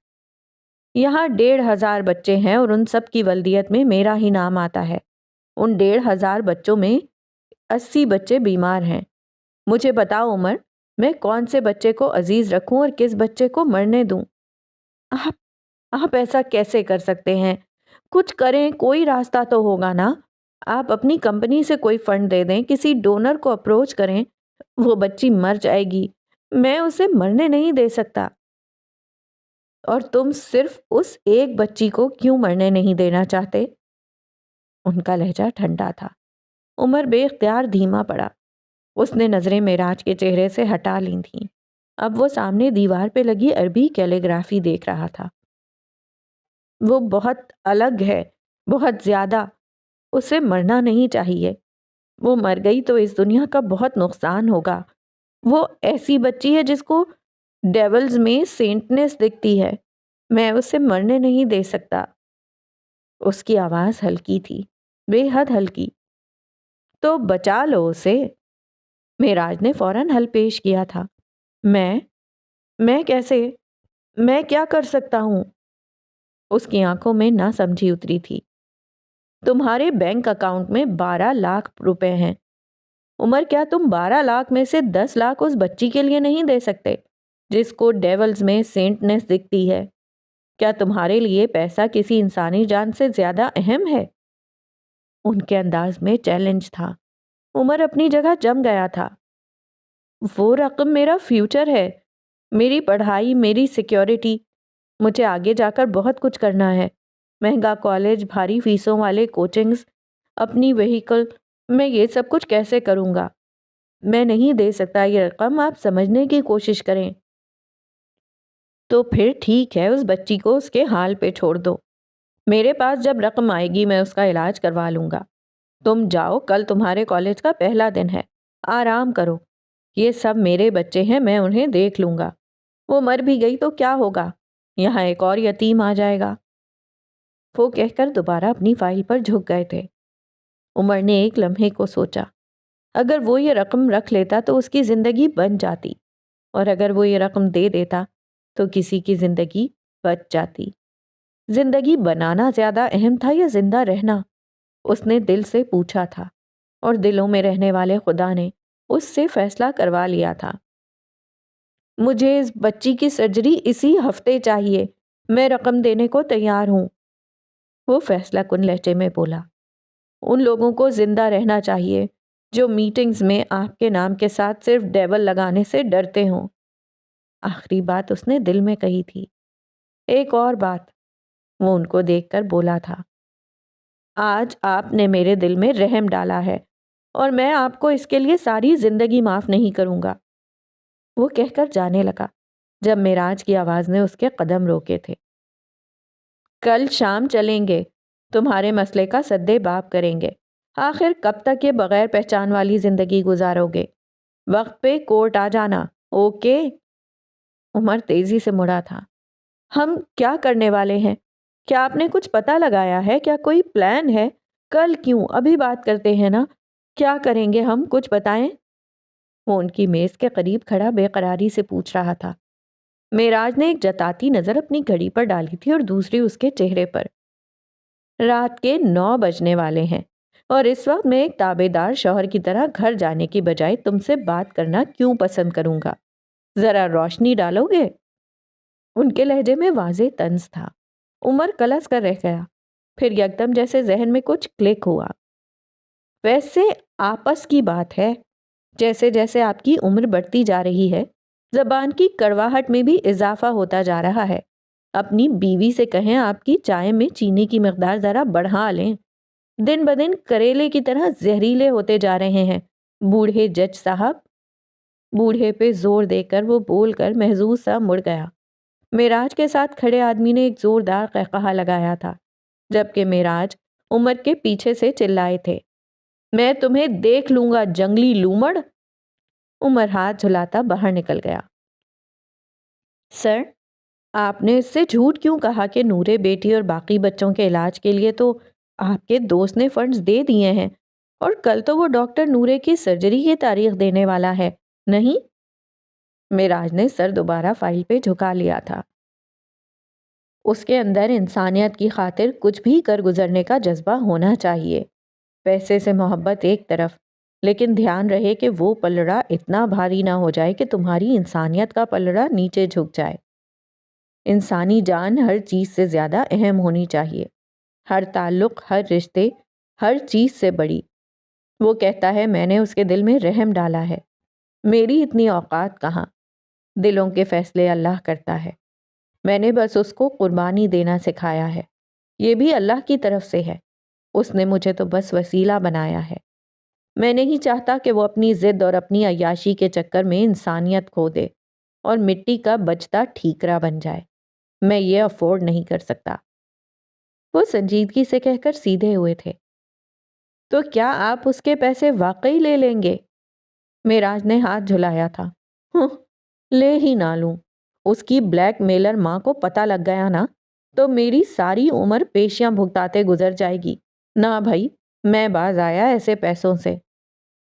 یہاں 1,500 بچے ہیں اور ان سب کی ولدیت میں میرا ہی نام آتا ہے۔ ان 1,500 بچوں میں 80 بچے بیمار ہیں۔ مجھے بتاؤ عمر، میں کون سے بچے کو عزیز رکھوں اور کس بچے کو مرنے دوں؟ آپ ایسا کیسے کر سکتے ہیں؟ کچھ کریں، کوئی راستہ تو ہوگا نا۔ آپ اپنی کمپنی سے کوئی فنڈ دے دیں، کسی ڈونر کو اپروچ کریں۔ وہ بچی مر جائے گی، میں اسے مرنے نہیں دے سکتا۔ اور تم صرف اس ایک بچی کو کیوں مرنے نہیں دینا چاہتے؟ ان کا لہجہ ٹھنڈا تھا۔ عمر بے اختیار دھیما پڑا۔ اس نے نظریں معراج کے چہرے سے ہٹا لی تھیں۔ اب وہ سامنے دیوار پہ لگی عربی کیلیگرافی دیکھ رہا تھا۔ وہ بہت الگ ہے، بہت زیادہ۔ اسے مرنا نہیں چاہیے۔ وہ مر گئی تو اس دنیا کا بہت نقصان ہوگا۔ وہ ایسی بچی ہے جس کو ڈیولز میں سینٹنس دکھتی ہے۔ میں اسے مرنے نہیں دے سکتا۔ اس کی آواز ہلکی تھی، بے حد ہلکی۔ تو بچا لو اسے۔ معراج نے فوراً حل پیش کیا تھا۔ میں کیسے؟ میں کیا کر سکتا ہوں؟ اس کی آنکھوں میں نہ سمجھی اتری تھی۔ تمہارے بینک اکاؤنٹ میں 12 لاکھ روپے ہیں۔ عمر، کیا تم 12 لاکھ میں سے 10 لاکھ اس بچی کے لیے نہیں دے سکتے جس کو ڈیولز میں سینٹنس دکھتی ہے؟ کیا تمہارے لیے پیسہ کسی انسانی جان سے زیادہ اہم ہے؟ ان کے انداز میں چیلنج تھا۔ عمر اپنی جگہ جم گیا تھا۔ وہ رقم میرا فیوچر ہے، میری پڑھائی، میری سیکیورٹی۔ مجھے آگے جا کر بہت کچھ کرنا ہے۔ مہنگا کالج، بھاری فیسوں والے کوچنگز، اپنی وہیکل۔ میں یہ سب کچھ کیسے کروں گا؟ میں نہیں دے سکتا یہ رقم۔ آپ سمجھنے کی کوشش کریں۔ تو پھر ٹھیک ہے، اس بچی کو اس کے حال پہ چھوڑ دو۔ میرے پاس جب رقم آئے گی میں اس کا علاج کروا لوں گا۔ تم جاؤ، کل تمہارے کالج کا پہلا دن ہے، آرام کرو۔ یہ سب میرے بچے ہیں، میں انہیں دیکھ لوں گا۔ وہ مر بھی گئی تو کیا ہوگا؟ یہاں ایک اور یتیم آ جائے گا۔ وہ کہہ کر دوبارہ اپنی فائل پر جھک گئے تھے۔ عمر نے ایک لمحے کو سوچا، اگر وہ یہ رقم رکھ لیتا تو اس کی زندگی بن جاتی، اور اگر وہ یہ رقم دے دیتا تو کسی کی زندگی بچ جاتی۔ زندگی بنانا زیادہ اہم تھا یا زندہ رہنا؟ اس نے دل سے پوچھا تھا، اور دلوں میں رہنے والے خدا نے اس سے فیصلہ کروا لیا تھا۔ مجھے اس بچی کی سرجری اسی ہفتے چاہیے، میں رقم دینے کو تیار ہوں۔ وہ فیصلہ کن لہجے میں بولا۔ ان لوگوں کو زندہ رہنا چاہیے جو میٹنگز میں آپ کے نام کے ساتھ صرف ڈیول لگانے سے ڈرتے ہوں۔ آخری بات اس نے دل میں کہی تھی۔ ایک اور بات، وہ ان کو دیکھ کر بولا تھا، آج آپ نے میرے دل میں رحم ڈالا ہے، اور میں آپ کو اس کے لیے ساری زندگی معاف نہیں کروں گا۔ وہ کہہ کر جانے لگا جب معراج کی آواز نے اس کے قدم روکے تھے۔ کل شام چلیں گے، تمہارے مسئلے کا سدے باب کریں گے۔ آخر کب تک یہ بغیر پہچان والی زندگی گزارو گے؟ وقت پہ کورٹ آ جانا، اوکے؟ عمر تیزی سے مڑا تھا۔ ہم کیا کرنے والے ہیں؟ کیا آپ نے کچھ پتہ لگایا ہے؟ کیا کوئی پلان ہے؟ کل کیوں؟ ابھی بات کرتے ہیں نا۔ کیا کریں گے ہم؟ کچھ بتائیں۔ وہ ان کی میز کے قریب کھڑا بے قراری سے پوچھ رہا تھا۔ معراج نے ایک جتاتی نظر اپنی گھڑی پر ڈالی تھی اور دوسری اس کے چہرے پر۔ رات کے 9 بجنے والے ہیں، اور اس وقت میں ایک تابع دار شوہر کی طرح گھر جانے کی بجائے تم سے بات کرنا کیوں پسند کروں گا؟ ذرا روشنی ڈالو گے؟ ان کے لہجے میں واضح طنز تھا۔ عمر کلس کر رہ گیا، پھر یکدم جیسے ذہن میں کچھ کلک ہوا۔ ویسے آپس کی بات ہے، جیسے جیسے آپ کی عمر بڑھتی جا رہی ہے، زبان کی کڑواہٹ میں بھی اضافہ ہوتا جا رہا ہے۔ اپنی بیوی سے کہیں آپ کی چائے میں چینی کی مقدار ذرا بڑھا لیں۔ دن بدن کریلے کی طرح زہریلے ہوتے جا رہے ہیں بوڑھے جج صاحب۔ بوڑھے پہ زور دے کر وہ بول کر محظوظ سا مڑ گیا۔ معراج کے ساتھ کھڑے آدمی نے ایک زوردار قہقہا لگایا تھا، جبکہ معراج عمر کے پیچھے سے چلائے تھے، میں تمہیں دیکھ لوں گا جنگلی لومڑ۔ عمر ہاتھ جھلاتا باہر نکل گیا۔ سر، آپ نے اس سے جھوٹ کیوں کہا کہ نورے بیٹی اور باقی بچوں کے علاج کے لیے تو آپ کے دوست نے فنڈز دے دیے ہیں، اور کل تو وہ ڈاکٹر نورے کی سرجری کی تاریخ دینے والا ہے، نہیں؟ معراج نے سر دوبارہ فائل پہ جھکا لیا تھا۔ اس کے اندر انسانیت کی خاطر کچھ بھی کر گزرنے کا جذبہ ہونا چاہیے۔ پیسے سے محبت ایک طرف، لیکن دھیان رہے کہ وہ پلڑا اتنا بھاری نہ ہو جائے کہ تمہاری انسانیت کا پلڑا نیچے جھک جائے۔ انسانی جان ہر چیز سے زیادہ اہم ہونی چاہیے، ہر تعلق، ہر رشتے، ہر چیز سے بڑی۔ وہ کہتا ہے میں نے اس کے دل میں رحم ڈالا ہے، میری اتنی اوقات کہاں؟ دلوں کے فیصلے اللہ کرتا ہے، میں نے بس اس کو قربانی دینا سکھایا ہے۔ یہ بھی اللہ کی طرف سے ہے، اس نے مجھے تو بس وسیلہ بنایا ہے۔ میں نہیں چاہتا کہ وہ اپنی ضد اور اپنی عیاشی کے چکر میں انسانیت کھو دے اور مٹی کا بچتا ٹھیکرا بن جائے۔ میں یہ افورڈ نہیں کر سکتا۔ وہ سنجیدگی سے کہہ کر سیدھے ہوئے تھے۔ تو کیا آپ اس کے پیسے واقعی لے لیں گے؟ معراج نے ہاتھ جھلایا تھا۔ لے ہی نہ لوں، اس کی بلیک میلر ماں کو پتہ لگ گیا نا تو میری ساری عمر پیشیاں بھگتاتے گزر جائے گی۔ نہ بھائی، میں باز آیا ایسے پیسوں سے،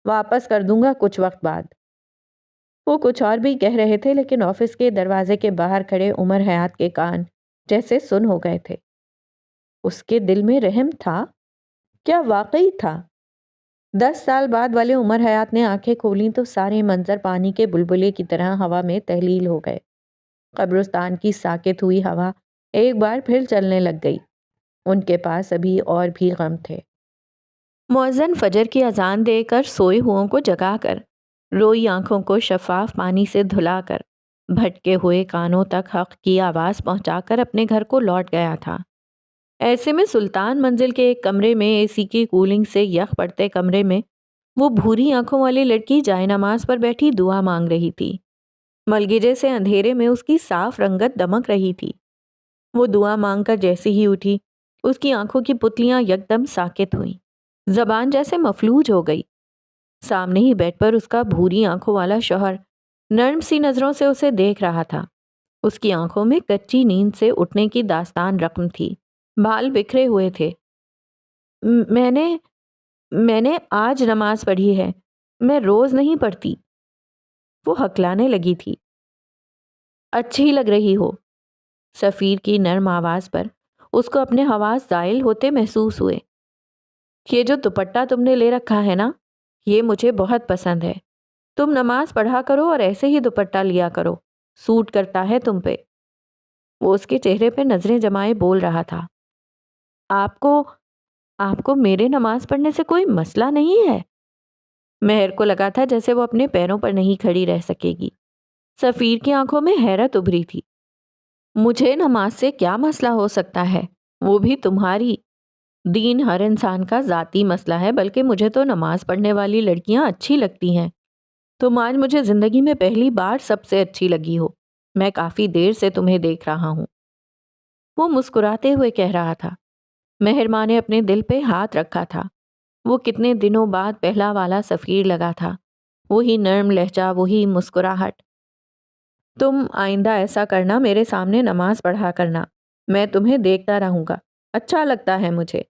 واپس کر دوں گا کچھ وقت بعد۔ وہ کچھ اور بھی کہہ رہے تھے لیکن آفس کے دروازے کے باہر کھڑے عمر حیات کے کان جیسے سن ہو گئے تھے۔ اس کے دل میں رحم تھا؟ کیا واقعی تھا؟ 10 سال بعد والے عمر حیات نے آنکھیں کھولیں تو سارے منظر پانی کے بلبلے کی طرح ہوا میں تحلیل ہو گئے۔ قبرستان کی ساکت ہوئی ہوا ایک بار پھر چلنے لگ گئی۔ ان کے پاس ابھی اور بھی غم تھے۔ مؤذن فجر کی اذان دے کر سوئے ہوئوں کو جگا کر، روئی آنکھوں کو شفاف پانی سے دھلا کر، بھٹکے ہوئے کانوں تک حق کی آواز پہنچا کر اپنے گھر کو لوٹ گیا تھا۔ ایسے میں سلطان منزل کے ایک کمرے میں اے سی کی کولنگ سے یخ پڑتے کمرے میں وہ بھوری آنکھوں والی لڑکی جائے نماز پر بیٹھی دعا مانگ رہی تھی۔ ملگجے سے اندھیرے میں اس کی صاف رنگت دمک رہی تھی۔ وہ دعا مانگ کر جیسے ہی اٹھی، اس کی آنکھوں کی پتلیاں یکدم ساکت ہوئیں، زبان جیسے مفلوج ہو گئی۔ سامنے ہی بیڈ پر اس کا بھوری آنکھوں والا شوہر نرم سی نظروں سے اسے دیکھ رہا تھا۔ اس کی آنکھوں میں کچی نیند سے اٹھنے کی داستان رقم تھی، بال بکھرے ہوئے تھے۔ میں نے آج نماز پڑھی ہے، میں روز نہیں پڑھتی۔ وہ ہکلانے لگی تھی۔ اچھی لگ رہی ہو۔ سفیر کی نرم آواز پر اس کو اپنے حواس زائل ہوتے محسوس ہوئے۔ یہ جو دوپٹہ تم نے لے رکھا ہے نا، یہ مجھے بہت پسند ہے۔ تم نماز پڑھا کرو اور ایسے ہی دوپٹہ لیا کرو، سوٹ کرتا ہے تم پہ۔ وہ اس کے چہرے پہ نظریں جمائے بول رہا تھا۔ آپ کو میرے نماز پڑھنے سے کوئی مسئلہ نہیں ہے؟ مہر کو لگا تھا جیسے وہ اپنے پیروں پر نہیں کھڑی رہ سکے گی۔ سفیر کی آنکھوں میں حیرت ابھری تھی۔ مجھے نماز سے کیا مسئلہ ہو سکتا ہے، وہ بھی تمہاری؟ دین ہر انسان کا ذاتی مسئلہ ہے، بلکہ مجھے تو نماز پڑھنے والی لڑکیاں اچھی لگتی ہیں۔ تم آج مجھے زندگی میں پہلی بار سب سے اچھی لگی ہو۔ میں کافی دیر سے تمہیں دیکھ رہا ہوں۔ وہ مسکراتے ہوئے کہہ رہا تھا۔ مہر ماں نے اپنے دل پہ ہاتھ رکھا تھا۔ وہ کتنے دنوں بعد پہلا والا سفیر لگا تھا، وہی نرم لہجہ، وہی مسکراہٹ۔ تم آئندہ ایسا کرنا، میرے سامنے نماز پڑھا کرنا، میں تمہیں دیکھتا رہوں گا، اچھا لگتا ہے مجھے۔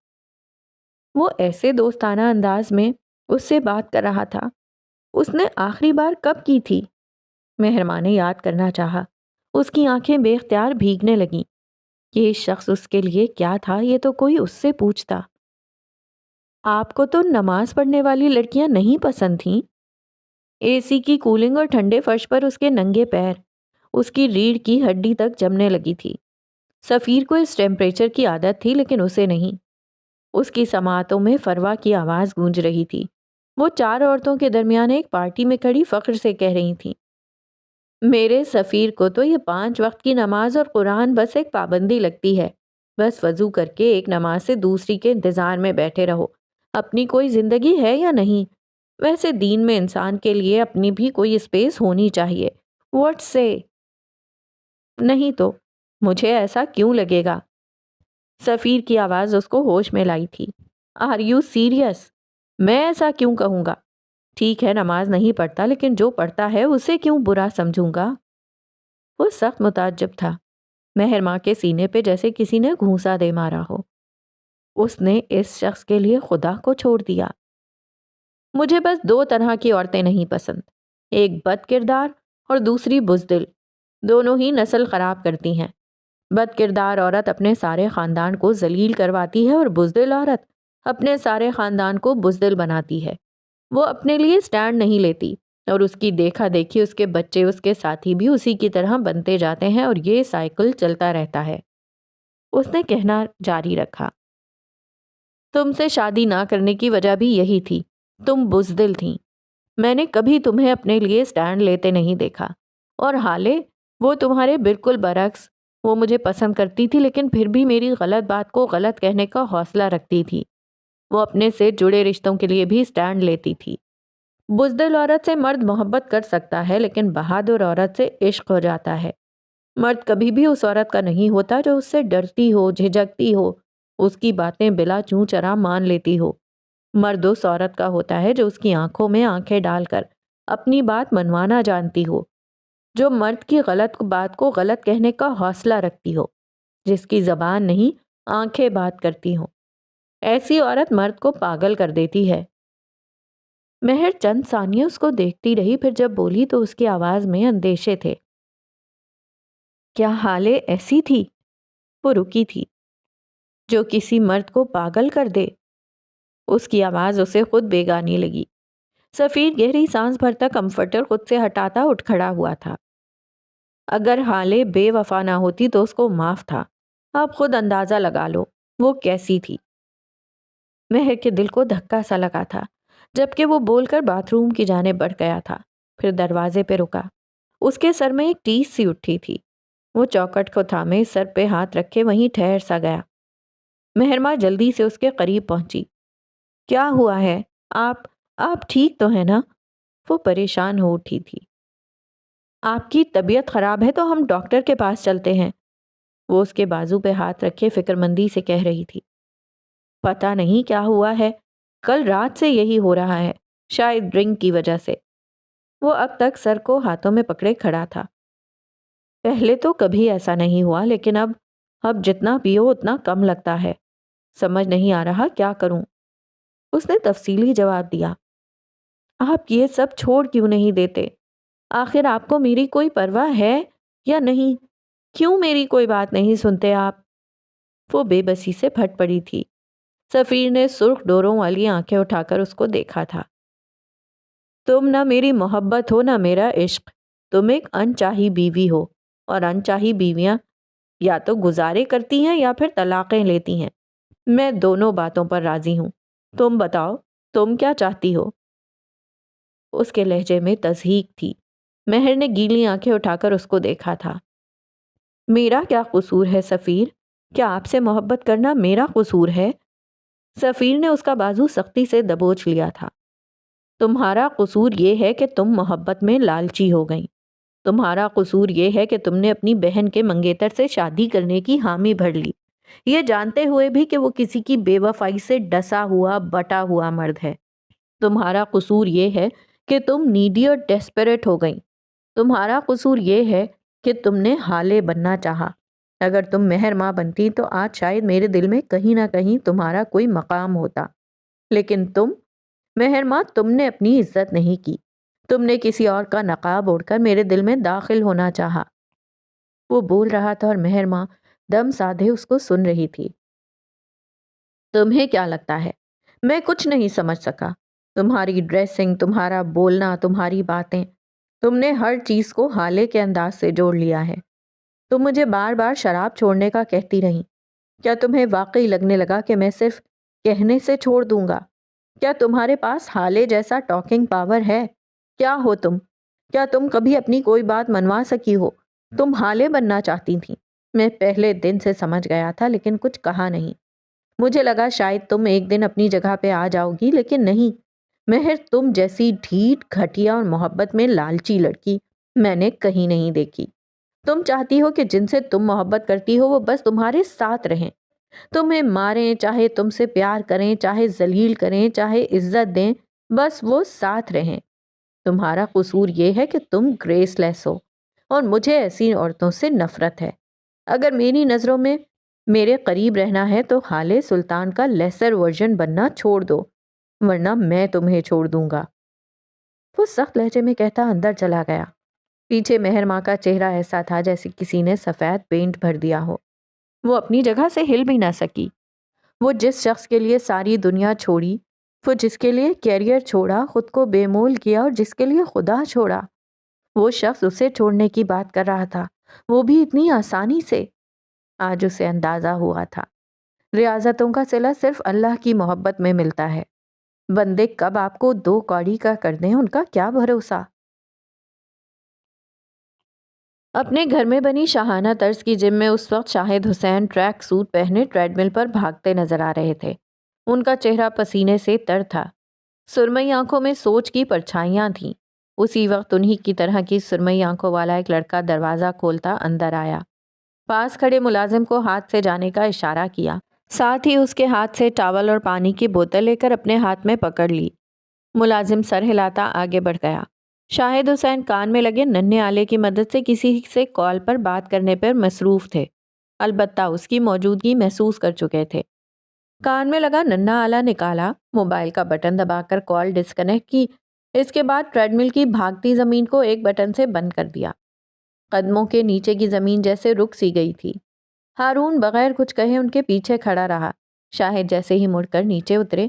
وہ ایسے دوستانہ انداز میں اس سے بات کر رہا تھا۔ اس نے آخری بار کب کی تھی؟ مہر ماں نے یاد کرنا چاہا۔ اس کی آنکھیں بے اختیار بھیگنے لگیں۔ یہ شخص اس کے لیے کیا تھا، یہ تو کوئی اس سے پوچھتا۔ آپ کو تو نماز پڑھنے والی لڑکیاں نہیں پسند تھیں؟ اے سی کی کولنگ اور ٹھنڈے فرش پر اس کے ننگے پیر اس کی ریڑھ کی ہڈی تک جمنے لگی تھی۔ سفیر کو اس ٹیمپریچر کی عادت تھی لیکن اسے نہیں۔ اس کی سماعتوں میں فروا کی آواز گونج رہی تھی۔ وہ 4 عورتوں کے درمیان ایک پارٹی میں کھڑی فخر سے کہہ رہی تھیں، میرے سفیر کو تو یہ 5 وقت کی نماز اور قرآن بس ایک پابندی لگتی ہے۔ بس وضو کر کے ایک نماز سے دوسری کے انتظار میں بیٹھے رہو۔ اپنی کوئی زندگی ہے یا نہیں؟ ویسے دین میں انسان کے لیے اپنی بھی کوئی اسپیس ہونی چاہیے۔ واٹ سے؟ نہیں تو مجھے ایسا کیوں لگے گا؟ سفیر کی آواز اس کو ہوش میں لائی تھی۔ Are you serious? میں ایسا کیوں کہوں گا؟ ٹھیک ہے نماز نہیں پڑھتا، لیکن جو پڑھتا ہے اسے کیوں برا سمجھوں گا؟ وہ سخت متعجب تھا۔ مہر ماں کے سینے پہ جیسے کسی نے گھونسا دے مارا ہو۔ اس نے اس شخص کے لیے خدا کو چھوڑ دیا۔ مجھے بس 2 طرح کی عورتیں نہیں پسند، ایک بد کردار اور دوسری بزدل۔ دونوں ہی نسل خراب کرتی ہیں۔ بد کردار عورت اپنے سارے خاندان کو ذلیل کرواتی ہے اور بزدل عورت اپنے سارے خاندان کو بزدل بناتی ہے۔ وہ اپنے لیے سٹینڈ نہیں لیتی اور اس کی دیکھا دیکھی اس کے بچے، اس کے ساتھی بھی اسی کی طرح بنتے جاتے ہیں اور یہ سائیکل چلتا رہتا ہے۔ اس نے کہنا جاری رکھا، تم سے شادی نہ کرنے کی وجہ بھی یہی تھی، تم بزدل تھیں۔ میں نے کبھی تمہیں اپنے لیے سٹینڈ لیتے نہیں دیکھا، اور حالے وہ تمہارے بالکل برعکس، وہ مجھے پسند کرتی تھی لیکن پھر بھی میری غلط بات کو غلط کہنے کا حوصلہ رکھتی تھی۔ وہ اپنے سے جڑے رشتوں کے لیے بھی سٹینڈ لیتی تھی۔ بزدل عورت سے مرد محبت کر سکتا ہے لیکن بہادر عورت سے عشق ہو جاتا ہے۔ مرد کبھی بھی اس عورت کا نہیں ہوتا جو اس سے ڈرتی ہو، جھجکتی ہو، اس کی باتیں بلا چوں چرا مان لیتی ہو۔ مرد اس عورت کا ہوتا ہے جو اس کی آنکھوں میں آنکھیں ڈال کر اپنی بات منوانا جانتی ہو، جو مرد کی غلط بات کو غلط کہنے کا حوصلہ رکھتی ہو، جس کی زبان نہیں آنکھیں بات کرتی ہوں۔ ایسی عورت مرد کو پاگل کر دیتی ہے۔ مہر چند ثانیے اس کو دیکھتی رہی، پھر جب بولی تو اس کی آواز میں اندیشے تھے۔ کیا حالے ایسی تھی؟ وہ رکی تھی۔ جو کسی مرد کو پاگل کر دے؟ اس کی آواز اسے خود بیگانی لگی۔ سفیر گہری سانس بھرتا کمفرٹر خود سے ہٹاتا اٹھ کھڑا ہوا تھا۔ اگر حالے بے وفا نہ ہوتی تو اس کو معاف تھا۔ آپ خود اندازہ لگا لو وہ کیسی تھی۔ مہر کے دل کو دھکا سا لگا تھا، جبکہ وہ بول کر باتھ روم کی جانب بڑھ گیا تھا، پھر دروازے پہ رکا۔ اس کے سر میں ایک ٹیس سی اٹھی تھی۔ وہ چوکٹ کو تھامے سر پہ ہاتھ رکھے وہیں ٹھہر سا گیا۔ مہرماں جلدی سے اس کے قریب پہنچی۔ کیا ہوا ہے؟ آپ ٹھیک تو ہیں نا؟ وہ پریشان ہو اٹھی تھی۔ آپ کی طبیعت خراب ہے تو ہم ڈاکٹر کے پاس چلتے ہیں، وہ اس کے بازو پہ ہاتھ رکھے فکر مندی سے کہہ رہی تھی۔ پتہ نہیں کیا ہوا ہے، کل رات سے یہی ہو رہا ہے، شاید ڈرنک کی وجہ سے۔ وہ اب تک سر کو ہاتھوں میں پکڑے کھڑا تھا۔ پہلے تو کبھی ایسا نہیں ہوا لیکن اب جتنا پیو اتنا کم لگتا ہے، سمجھ نہیں آ رہا کیا کروں۔ اس نے تفصیلی جواب دیا۔ آپ یہ سب چھوڑ کیوں نہیں دیتے؟ آخر آپ کو میری کوئی پرواہ ہے یا نہیں؟ کیوں میری کوئی بات نہیں سنتے آپ؟ وہ بے بسی سے پھٹ پڑی تھی۔ سفیر نے سرخ ڈوروں والی آنکھیں اٹھا کر اس کو دیکھا تھا۔ تم نہ میری محبت ہو نہ میرا عشق، تم ایک انچاہی بیوی ہو، اور انچاہی بیویاں یا تو گزارے کرتی ہیں یا پھر طلاقیں لیتی ہیں۔ میں دونوں باتوں پر راضی ہوں۔ تم بتاؤ تم کیا چاہتی ہو؟ اس کے لہجے میں تضحیک تھی۔ مہر نے گیلی آنکھیں اٹھا کر اس کو دیکھا تھا۔ میرا کیا قصور ہے سفیر؟ کیا آپ سے محبت کرنا میرا قصور ہے؟ سفیر نے اس کا بازو سختی سے دبوچ لیا تھا۔ تمہارا قصور یہ ہے کہ تم محبت میں لالچی ہو گئیں۔ تمہارا قصور یہ ہے کہ تم نے اپنی بہن کے منگیتر سے شادی کرنے کی حامی بھر لی، یہ جانتے ہوئے بھی کہ وہ کسی کی بے وفائی سے ڈسا ہوا بٹا ہوا مرد ہے۔ تمہارا قصور یہ ہے کہ تم نیڈی اور ڈیسپریٹ ہو گئیں۔ تمہارا قصور یہ ہے کہ تم نے حالے بننا چاہا۔ اگر تم مہر ماں بنتی تو آج شاید میرے دل میں کہیں نہ کہیں تمہارا کوئی مقام ہوتا، لیکن تم مہر ماں تم نے اپنی عزت نہیں کی۔ تم نے کسی اور کا نقاب اوڑھ کر میرے دل میں داخل ہونا چاہا۔ وہ بول رہا تھا اور مہر ماں دم سادھے اس کو سن رہی تھی۔ تمہیں کیا لگتا ہے میں کچھ نہیں سمجھ سکا؟ تمہاری ڈریسنگ، تمہارا بولنا، تمہاری باتیں، تم نے ہر چیز کو حالے کے انداز سے جوڑ لیا ہے۔ تم مجھے بار بار شراب چھوڑنے کا کہتی رہیں۔ کیا تمہیں واقعی لگنے لگا کہ میں صرف کہنے سے چھوڑ دوں گا؟ کیا تمہارے پاس حالے جیسا ٹاکنگ پاور ہے؟ کیا ہو تم؟ کیا تم کبھی اپنی کوئی بات منوا سکی ہو؟ تم حالے بننا چاہتی تھیں۔ میں پہلے دن سے سمجھ گیا تھا لیکن کچھ کہا نہیں۔ مجھے لگا شاید تم ایک دن اپنی جگہ پہ آ جاؤ گی، لیکن نہیں۔ مہر تم جیسی ڈھیٹ، گھٹیا اور محبت میں لالچی لڑکی میں نے کہیں نہیں دیکھی۔ تم چاہتی ہو کہ جن سے تم محبت کرتی ہو وہ بس تمہارے ساتھ رہیں، تمہیں ماریں، چاہے تم سے پیار کریں، چاہے ذلیل کریں، چاہے عزت دیں، بس وہ ساتھ رہیں۔ تمہارا قصور یہ ہے کہ تم گریس لیس ہو، اور مجھے ایسی عورتوں سے نفرت ہے۔ اگر میری نظروں میں میرے قریب رہنا ہے تو حالے سلطان کا لیسر ورژن بننا چھوڑ دو، ورنہ میں تمہیں چھوڑ دوں گا۔ وہ سخت لہجے میں کہتا اندر چلا گیا۔ پیچھے مہر ماں کا چہرہ ایسا تھا جیسے کسی نے سفید پینٹ بھر دیا ہو۔ وہ اپنی جگہ سے ہل بھی نہ سکی۔ وہ جس شخص کے لیے ساری دنیا چھوڑی، وہ جس کے لیے کیریئر چھوڑا، خود کو بے مول کیا اور جس کے لیے خدا چھوڑا، وہ شخص اسے چھوڑنے کی بات کر رہا تھا، وہ بھی اتنی آسانی سے۔ آج اسے اندازہ ہوا تھا، ریاضتوں کا صلہ صرف اللہ کی محبت میں ملتا ہے۔ بندے کب آپ کو دو کوڑی کا کر دیں، ان کا کیا بھروسہ۔ اپنے گھر میں بنی شاہانہ طرز کی جم میں اس وقت شاہد حسین ٹریک سوٹ پہنے ٹریڈ مل پر بھاگتے نظر آ رہے تھے۔ ان کا چہرہ پسینے سے تر تھا، سرمئی آنکھوں میں سوچ کی پرچھائیاں تھیں۔ اسی وقت انہی کی طرح کی سرمئی آنکھوں والا ایک لڑکا دروازہ کھولتا اندر آیا، پاس کھڑے ملازم کو ہاتھ سے جانے کا اشارہ کیا، ساتھ ہی اس کے ہاتھ سے ٹاول اور پانی کی بوتل لے کر اپنے ہاتھ میں پکڑ لی۔ ملازم سر ہلاتا آگے بڑھ گیا۔ شاہد حسین کان میں لگے ننھے آلے کی مدد سے کسی سے کال پر بات کرنے پر مصروف تھے، البتہ اس کی موجودگی محسوس کر چکے تھے۔ کان میں لگا ننھا آلہ نکالا، موبائل کا بٹن دبا کر کال ڈسکنیکٹ کی، اس کے بعد ٹریڈ مل کی بھاگتی زمین کو ایک بٹن سے بند کر دیا۔ قدموں کے نیچے کی زمین جیسے رک سی گئی تھی۔ ہارون بغیر کچھ کہے ان کے پیچھے کھڑا رہا۔ شاہد جیسے ہی مڑ کر نیچے اترے،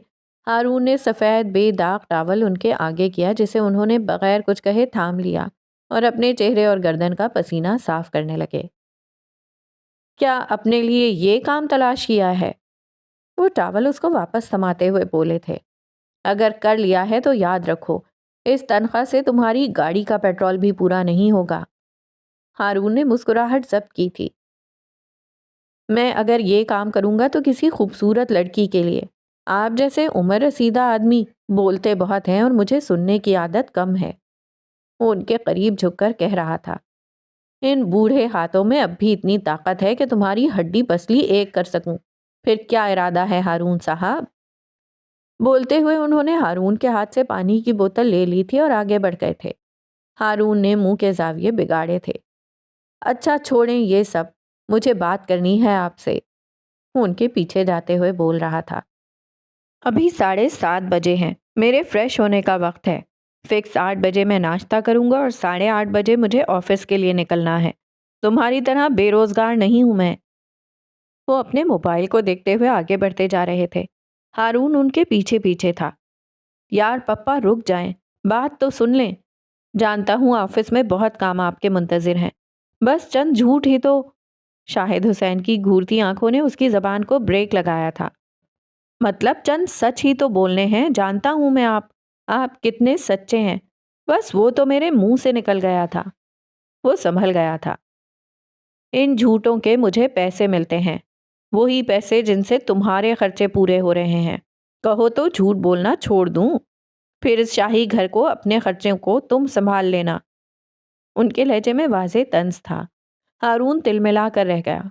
ہارون نے سفید بے داغ ٹاول ان کے آگے کیا، جسے انہوں نے بغیر کچھ کہے تھام لیا اور اپنے چہرے اور گردن کا پسینہ صاف کرنے لگے۔ کیا اپنے لیے یہ کام تلاش کیا ہے؟ وہ ٹاول اس کو واپس تھماتے ہوئے بولے تھے۔ اگر کر لیا ہے تو یاد رکھو، اس تنخواہ سے تمہاری گاڑی کا پیٹرول بھی پورا نہیں ہوگا۔ ہارون نے مسکراہٹ ضبط کی تھی۔ میں اگر یہ کام کروں گا تو کسی خوبصورت لڑکی کے لیے۔ آپ جیسے عمر رسیدہ آدمی بولتے بہت ہیں اور مجھے سننے کی عادت کم ہے۔ وہ ان کے قریب جھک کر کہہ رہا تھا، ان بوڑھے ہاتھوں میں اب بھی اتنی طاقت ہے کہ تمہاری ہڈی پسلی ایک کر سکوں۔ پھر کیا ارادہ ہے ہارون صاحب؟ بولتے ہوئے انہوں نے ہارون کے ہاتھ سے پانی کی بوتل لے لی تھی اور آگے بڑھ گئے تھے۔ ہارون نے منہ کے زاویے بگاڑے تھے۔ اچھا چھوڑیں یہ سب، مجھے بات کرنی ہے آپ سے۔ وہ ان کے پیچھے جاتے ہوئے بول رہا تھا۔ ابھی 7:30 بجے ہیں، میرے فریش ہونے کا وقت ہے۔ فکس 8 بجے میں ناشتہ کروں گا اور 8:30 بجے مجھے آفس کے لیے نکلنا ہے۔ تمہاری طرح بے روزگار نہیں ہوں میں۔ وہ اپنے موبائل کو دیکھتے ہوئے آگے بڑھتے جا رہے تھے۔ ہارون ان کے پیچھے پیچھے تھا۔ یار پپا رک جائیں، بات تو سن لیں۔ جانتا ہوں آفس میں بہت کام آپ کے منتظر ہیں، بس چند جھوٹ ہی تو۔ شاہد حسین کی گھورتی آنکھوں نے اس کی زبان کو بریک لگایا تھا۔ مطلب چند سچ ہی تو بولنے ہیں، جانتا ہوں میں آپ کتنے سچے ہیں، بس وہ تو میرے منہ سے نکل گیا تھا۔ وہ سنبھل گیا تھا۔ ان جھوٹوں کے مجھے پیسے ملتے ہیں، وہی پیسے جن سے تمہارے خرچے پورے ہو رہے ہیں۔ کہو تو جھوٹ بولنا چھوڑ دوں، پھر اس شاہی گھر کو، اپنے خرچوں کو تم سنبھال لینا۔ ان کے لہجے میں واضح طنز تھا۔ ہارون تل ملا کر رہ گیا۔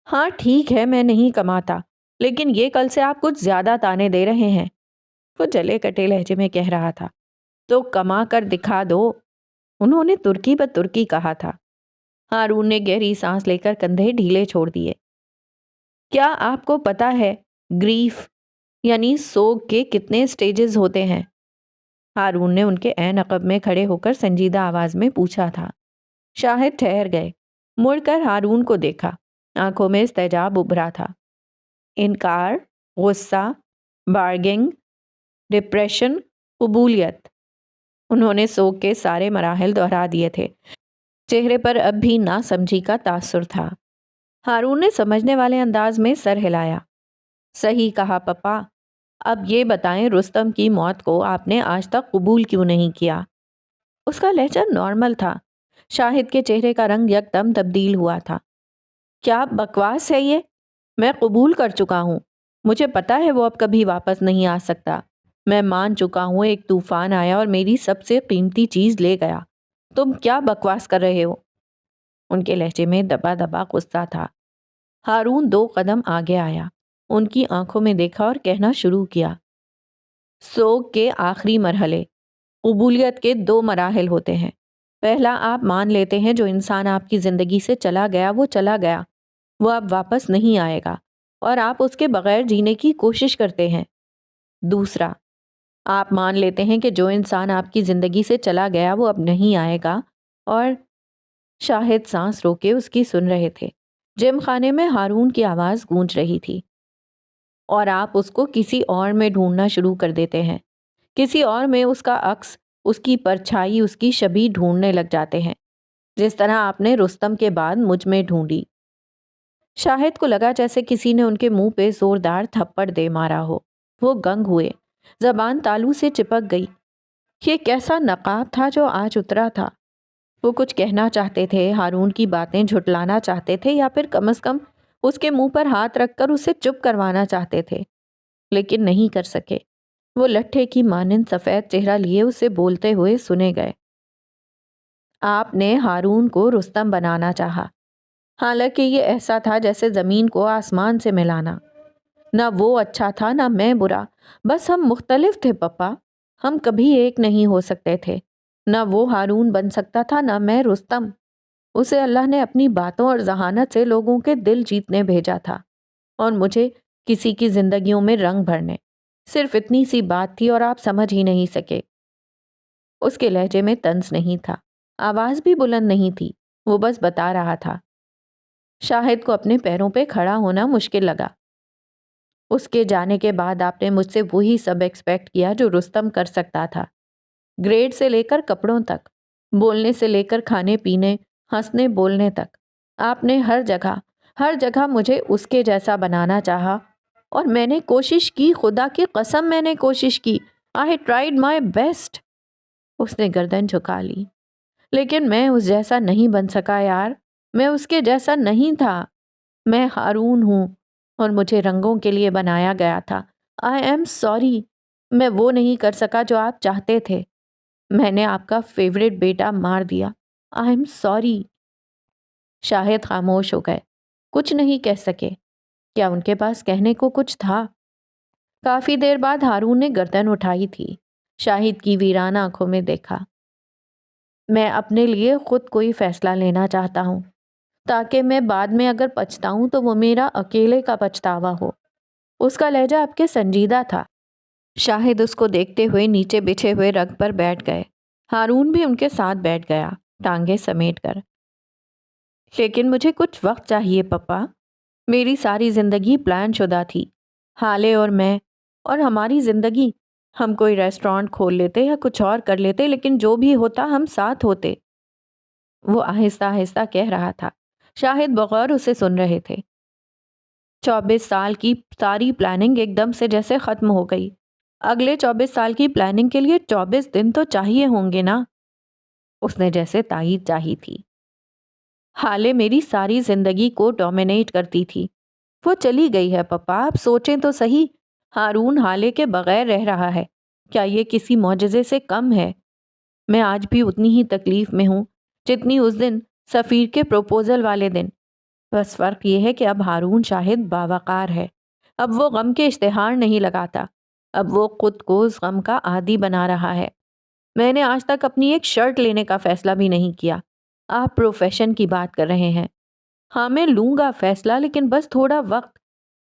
ہاں ٹھیک ہے، میں نہیں کماتا، لیکن یہ کل سے آپ کچھ زیادہ تانے دے رہے ہیں۔ وہ جلے کٹے لہجے میں کہہ رہا تھا۔ تو کما کر دکھا دو، انہوں نے ترکی بد ترکی کہا تھا۔ ہارون نے گہری سانس لے کر کندھے ڈھیلے چھوڑ دیے۔ کیا آپ کو پتا ہے گریف یعنی سوگ کے کتنے سٹیجز ہوتے ہیں؟ ہارون نے ان کے عین عقب میں کھڑے ہو کر سنجیدہ آواز میں پوچھا تھا۔ شاہد ٹھہر گئے، مڑ کر ہارون کو دیکھا، آنکھوں میں استحجاب ابھرا تھا۔ انکار، غصہ، بارگنگ، ڈپریشن، قبولیت۔ انہوں نے سوگ کے سارے مراحل دہرا دیے تھے۔ چہرے پر اب بھی ناسمجھی کا تاثر تھا۔ ہارون نے سمجھنے والے انداز میں سر ہلایا۔ صحیح کہا پپا، اب یہ بتائیں رستم کی موت کو آپ نے آج تک قبول کیوں نہیں کیا؟ اس کا لہجہ نارمل تھا۔ شاہد کے چہرے کا رنگ یکدم تبدیل ہوا تھا۔ کیا بکواس ہے یہ؟ میں قبول کر چکا ہوں، مجھے پتا ہے وہ اب کبھی واپس نہیں آ سکتا۔ میں مان چکا ہوں ایک طوفان آیا اور میری سب سے قیمتی چیز لے گیا۔ تم کیا بکواس کر رہے ہو؟ ان کے لہجے میں دبا دبا غصہ تھا۔ ہارون 2 قدم آگے آیا، ان کی آنکھوں میں دیکھا اور کہنا شروع کیا۔ سوگ کے آخری مرحلے، قبولیت کے 2 مراحل ہوتے ہیں۔ پہلا، آپ مان لیتے ہیں جو انسان آپ کی زندگی سے چلا گیا وہ چلا گیا، وہ اب واپس نہیں آئے گا اور آپ اس کے بغیر جینے کی کوشش کرتے ہیں۔ دوسرا، آپ مان لیتے ہیں کہ جو انسان آپ کی زندگی سے چلا گیا وہ اب نہیں آئے گا اور شاہد سانس روکے اس کی سن رہے تھے۔ جم خانے میں ہارون کی آواز گونج رہی تھی، اور آپ اس کو کسی اور میں ڈھونڈنا شروع کر دیتے ہیں، کسی اور میں اس کا عکس، اس کی پرچھائی، اس کی شبیہ ڈھونڈنے لگ جاتے ہیں، جس طرح آپ نے رستم کے بعد مجھ میں ڈھونڈی۔ شاہد کو لگا جیسے کسی نے ان کے منہ پہ زوردار تھپڑ دے مارا ہو۔ وہ گنگ ہوئے، زبان تالو سے چپک گئی۔ یہ کیسا نقاب تھا جو آج اترا تھا؟ وہ کچھ کہنا چاہتے تھے، ہارون کی باتیں جھٹلانا چاہتے تھے، یا پھر کم از کم اس کے منہ پر ہاتھ رکھ کر اسے چپ کروانا چاہتے تھے، لیکن نہیں کر سکے۔ وہ لٹھے کی مانند سفید چہرہ لیے اسے بولتے ہوئے سنے گئے۔ آپ نے ہارون کو رستم بنانا چاہا، حالانکہ یہ ایسا تھا جیسے زمین کو آسمان سے ملانا۔ نہ وہ اچھا تھا نہ میں برا، بس ہم مختلف تھے پپا، ہم کبھی ایک نہیں ہو سکتے تھے۔ نہ وہ ہارون بن سکتا تھا نہ میں رستم۔ اسے اللہ نے اپنی باتوں اور ذہانت سے لوگوں کے دل جیتنے بھیجا تھا، اور مجھے کسی کی زندگیوں میں رنگ بھرنے۔ صرف اتنی سی بات تھی اور آپ سمجھ ہی نہیں سکے۔ اس کے لہجے میں طنز نہیں تھا، آواز بھی بلند نہیں تھی، وہ بس بتا رہا تھا۔ شاہد کو اپنے پیروں پہ کھڑا ہونا مشکل لگا۔ اس کے جانے کے بعد آپ نے مجھ سے وہی سب ایکسپیکٹ کیا جو رستم کر سکتا تھا، گریڈ سے لے کر کپڑوں تک، بولنے سے لے کر کھانے پینے، ہنسنے بولنے تک۔ آپ نے ہر جگہ مجھے اس کے جیسا بنانا چاہا، اور میں نے کوشش کی، خدا کی قسم میں نے کوشش کی۔ I tried my best۔ اس نے گردن جھکا لی۔ لیکن میں اس جیسا نہیں بن سکا یار، میں اس کے جیسا نہیں تھا۔ میں ہارون ہوں، اور مجھے رنگوں کے لیے بنایا گیا تھا۔ I am sorry، میں وہ نہیں کر سکا جو آپ چاہتے تھے۔ میں نے آپ کا فیوریٹ بیٹا مار دیا۔ I am sorry۔ شاہد خاموش ہو گئے، کچھ نہیں کہہ سکے۔ کیا ان کے پاس کہنے کو کچھ تھا؟ کافی دیر بعد ہارون نے گردن اٹھائی تھی، شاہد کی ویرانہ آنکھوں میں دیکھا۔ میں اپنے لیے خود کوئی فیصلہ لینا چاہتا ہوں، تاکہ میں بعد میں اگر پچھتاؤں تو وہ میرا اکیلے کا پچھتاوا ہو۔ اس کا لہجہ آپ کے سنجیدہ تھا۔ شاہد اس کو دیکھتے ہوئے نیچے بچھے ہوئے رگ پر بیٹھ گئے۔ ہارون بھی ان کے ساتھ بیٹھ گیا، ٹانگیں سمیٹ کر۔ لیکن مجھے کچھ وقت چاہیے پپا۔ میری ساری زندگی پلان شدہ تھی، حالے اور میں، اور ہماری زندگی۔ ہم کوئی ریسٹورانٹ کھول لیتے یا کچھ اور کر لیتے، لیکن جو بھی ہوتا ہم ساتھ ہوتے۔ وہ آہستہ آہستہ کہہ رہا تھا، شاہد بغور اسے سن رہے تھے۔ 24 سال کی ساری پلاننگ ایک دم سے جیسے ختم ہو گئی۔ اگلے 24 سال کی پلاننگ کے لیے 24 دن تو چاہیے ہوں گے نا؟ اس نے جیسے تائید چاہی تھی۔ حالے میری ساری زندگی کو ڈومینیٹ کرتی تھی، وہ چلی گئی ہے پپا۔ آپ سوچیں تو صحیح، ہارون حالے کے بغیر رہ رہا ہے، کیا یہ کسی معجزے سے کم ہے؟ میں آج بھی اتنی ہی تکلیف میں ہوں جتنی اس دن سفیر کے پروپوزل والے دن۔ بس فرق یہ ہے کہ اب ہارون شاہد باوقار ہے، اب وہ غم کے اشتہار نہیں لگاتا، اب وہ خود کو اس غم کا عادی بنا رہا ہے۔ میں نے آج تک اپنی ایک شرٹ لینے کا فیصلہ بھی نہیں کیا۔ آپ پروفیشن کی بات کر رہے ہیں۔ ہاں میں لوں گا فیصلہ، لیکن بس تھوڑا وقت،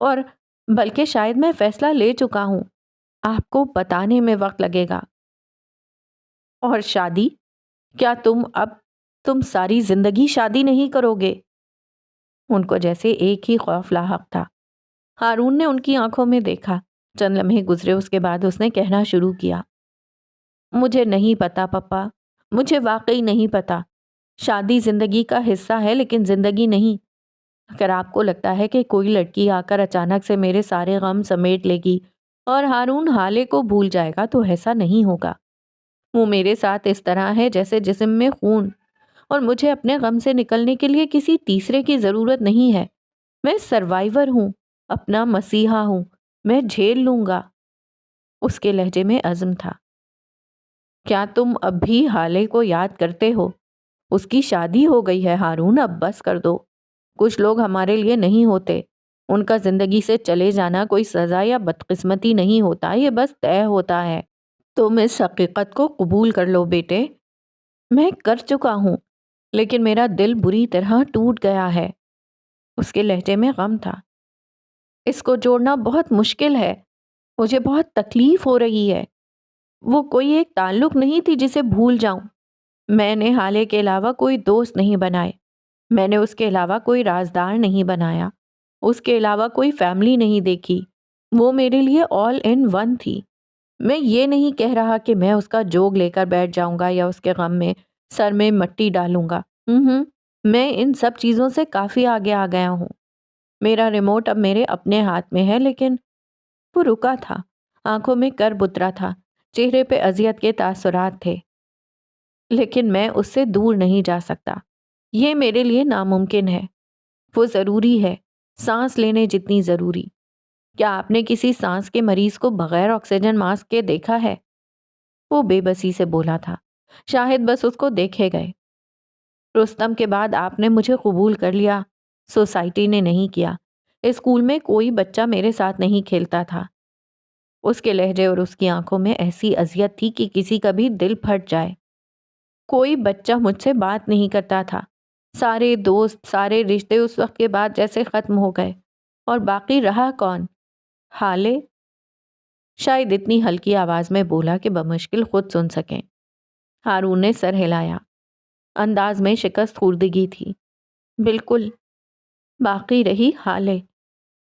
اور بلکہ شاید میں فیصلہ لے چکا ہوں، آپ کو بتانے میں وقت لگے گا۔ اور شادی؟ کیا تم ساری زندگی شادی نہیں کرو گے؟ ان کو جیسے ایک ہی خوف لاحق تھا۔ ہارون نے ان کی آنکھوں میں دیکھا۔ چند لمحے گزرے، اس کے بعد اس نے کہنا شروع کیا، مجھے نہیں پتا پپا، مجھے واقعی نہیں پتا۔ شادی زندگی کا حصہ ہے لیکن زندگی نہیں۔ اگر آپ کو لگتا ہے کہ کوئی لڑکی آ کر اچانک سے میرے سارے غم سمیٹ لے گی اور ہارون حالے کو بھول جائے گا تو ایسا نہیں ہوگا۔ وہ میرے ساتھ اس طرح ہے جیسے جسم میں خون، اور مجھے اپنے غم سے نکلنے کے لیے کسی تیسرے کی ضرورت نہیں ہے۔ میں سروائیور ہوں، اپنا مسیحا ہوں، میں جھیل لوں گا۔ اس کے لہجے میں عزم تھا۔ کیا تم اب بھی حالے کو یاد کرتے ہو؟ اس کی شادی ہو گئی ہے ہارون، اب بس کر دو۔ کچھ لوگ ہمارے لیے نہیں ہوتے، ان کا زندگی سے چلے جانا کوئی سزا یا بدقسمتی نہیں ہوتا، یہ بس طے ہوتا ہے۔ تم اس حقیقت کو قبول کر لو بیٹے۔ میں کر چکا ہوں، لیکن میرا دل بری طرح ٹوٹ گیا ہے۔ اس کے لہجے میں غم تھا۔ اس کو جوڑنا بہت مشکل ہے، مجھے بہت تکلیف ہو رہی ہے۔ وہ کوئی ایک تعلق نہیں تھی جسے بھول جاؤں، میں نے حالے کے علاوہ کوئی دوست نہیں بنائے، میں نے اس کے علاوہ کوئی رازدار نہیں بنایا، اس کے علاوہ کوئی فیملی نہیں دیکھی۔ وہ میرے لیے آل ان ون تھی۔ میں یہ نہیں کہہ رہا کہ میں اس کا جوگ لے کر بیٹھ جاؤں گا یا اس کے غم میں سر میں مٹی ڈالوں گا۔ میں ان سب چیزوں سے کافی آگے آ گیا ہوں۔ میرا ریموٹ اب میرے اپنے ہاتھ میں ہے، لیکن وہ رکا تھا، آنکھوں میں کرب اترا تھا، چہرے پہ اذیت کے تاثرات تھے، لیکن میں اس سے دور نہیں جا سکتا۔ یہ میرے لیے ناممکن ہے۔ وہ ضروری ہے، سانس لینے جتنی ضروری۔ کیا آپ نے کسی سانس کے مریض کو بغیر آکسیجن ماسک کے دیکھا ہے؟ وہ بے بسی سے بولا تھا۔ شاہد بس اس کو دیکھے گئے۔ رستم کے بعد آپ نے مجھے قبول کر لیا، سوسائٹی نے نہیں کیا۔ اسکول میں کوئی بچہ میرے ساتھ نہیں کھیلتا تھا۔ اس کے لہجے اور اس کی آنکھوں میں ایسی اذیت تھی کہ کسی کا بھی دل پھٹ جائے۔ کوئی بچہ مجھ سے بات نہیں کرتا تھا۔ سارے دوست، سارے رشتے اس وقت کے بعد جیسے ختم ہو گئے، اور باقی رہا کون؟ حالے؟ شاید اتنی ہلکی آواز میں بولا کہ بمشکل خود سن سکیں۔ ہارون نے سر ہلایا، انداز میں شکست خوردگی تھی۔ بالکل، باقی رہی حالے،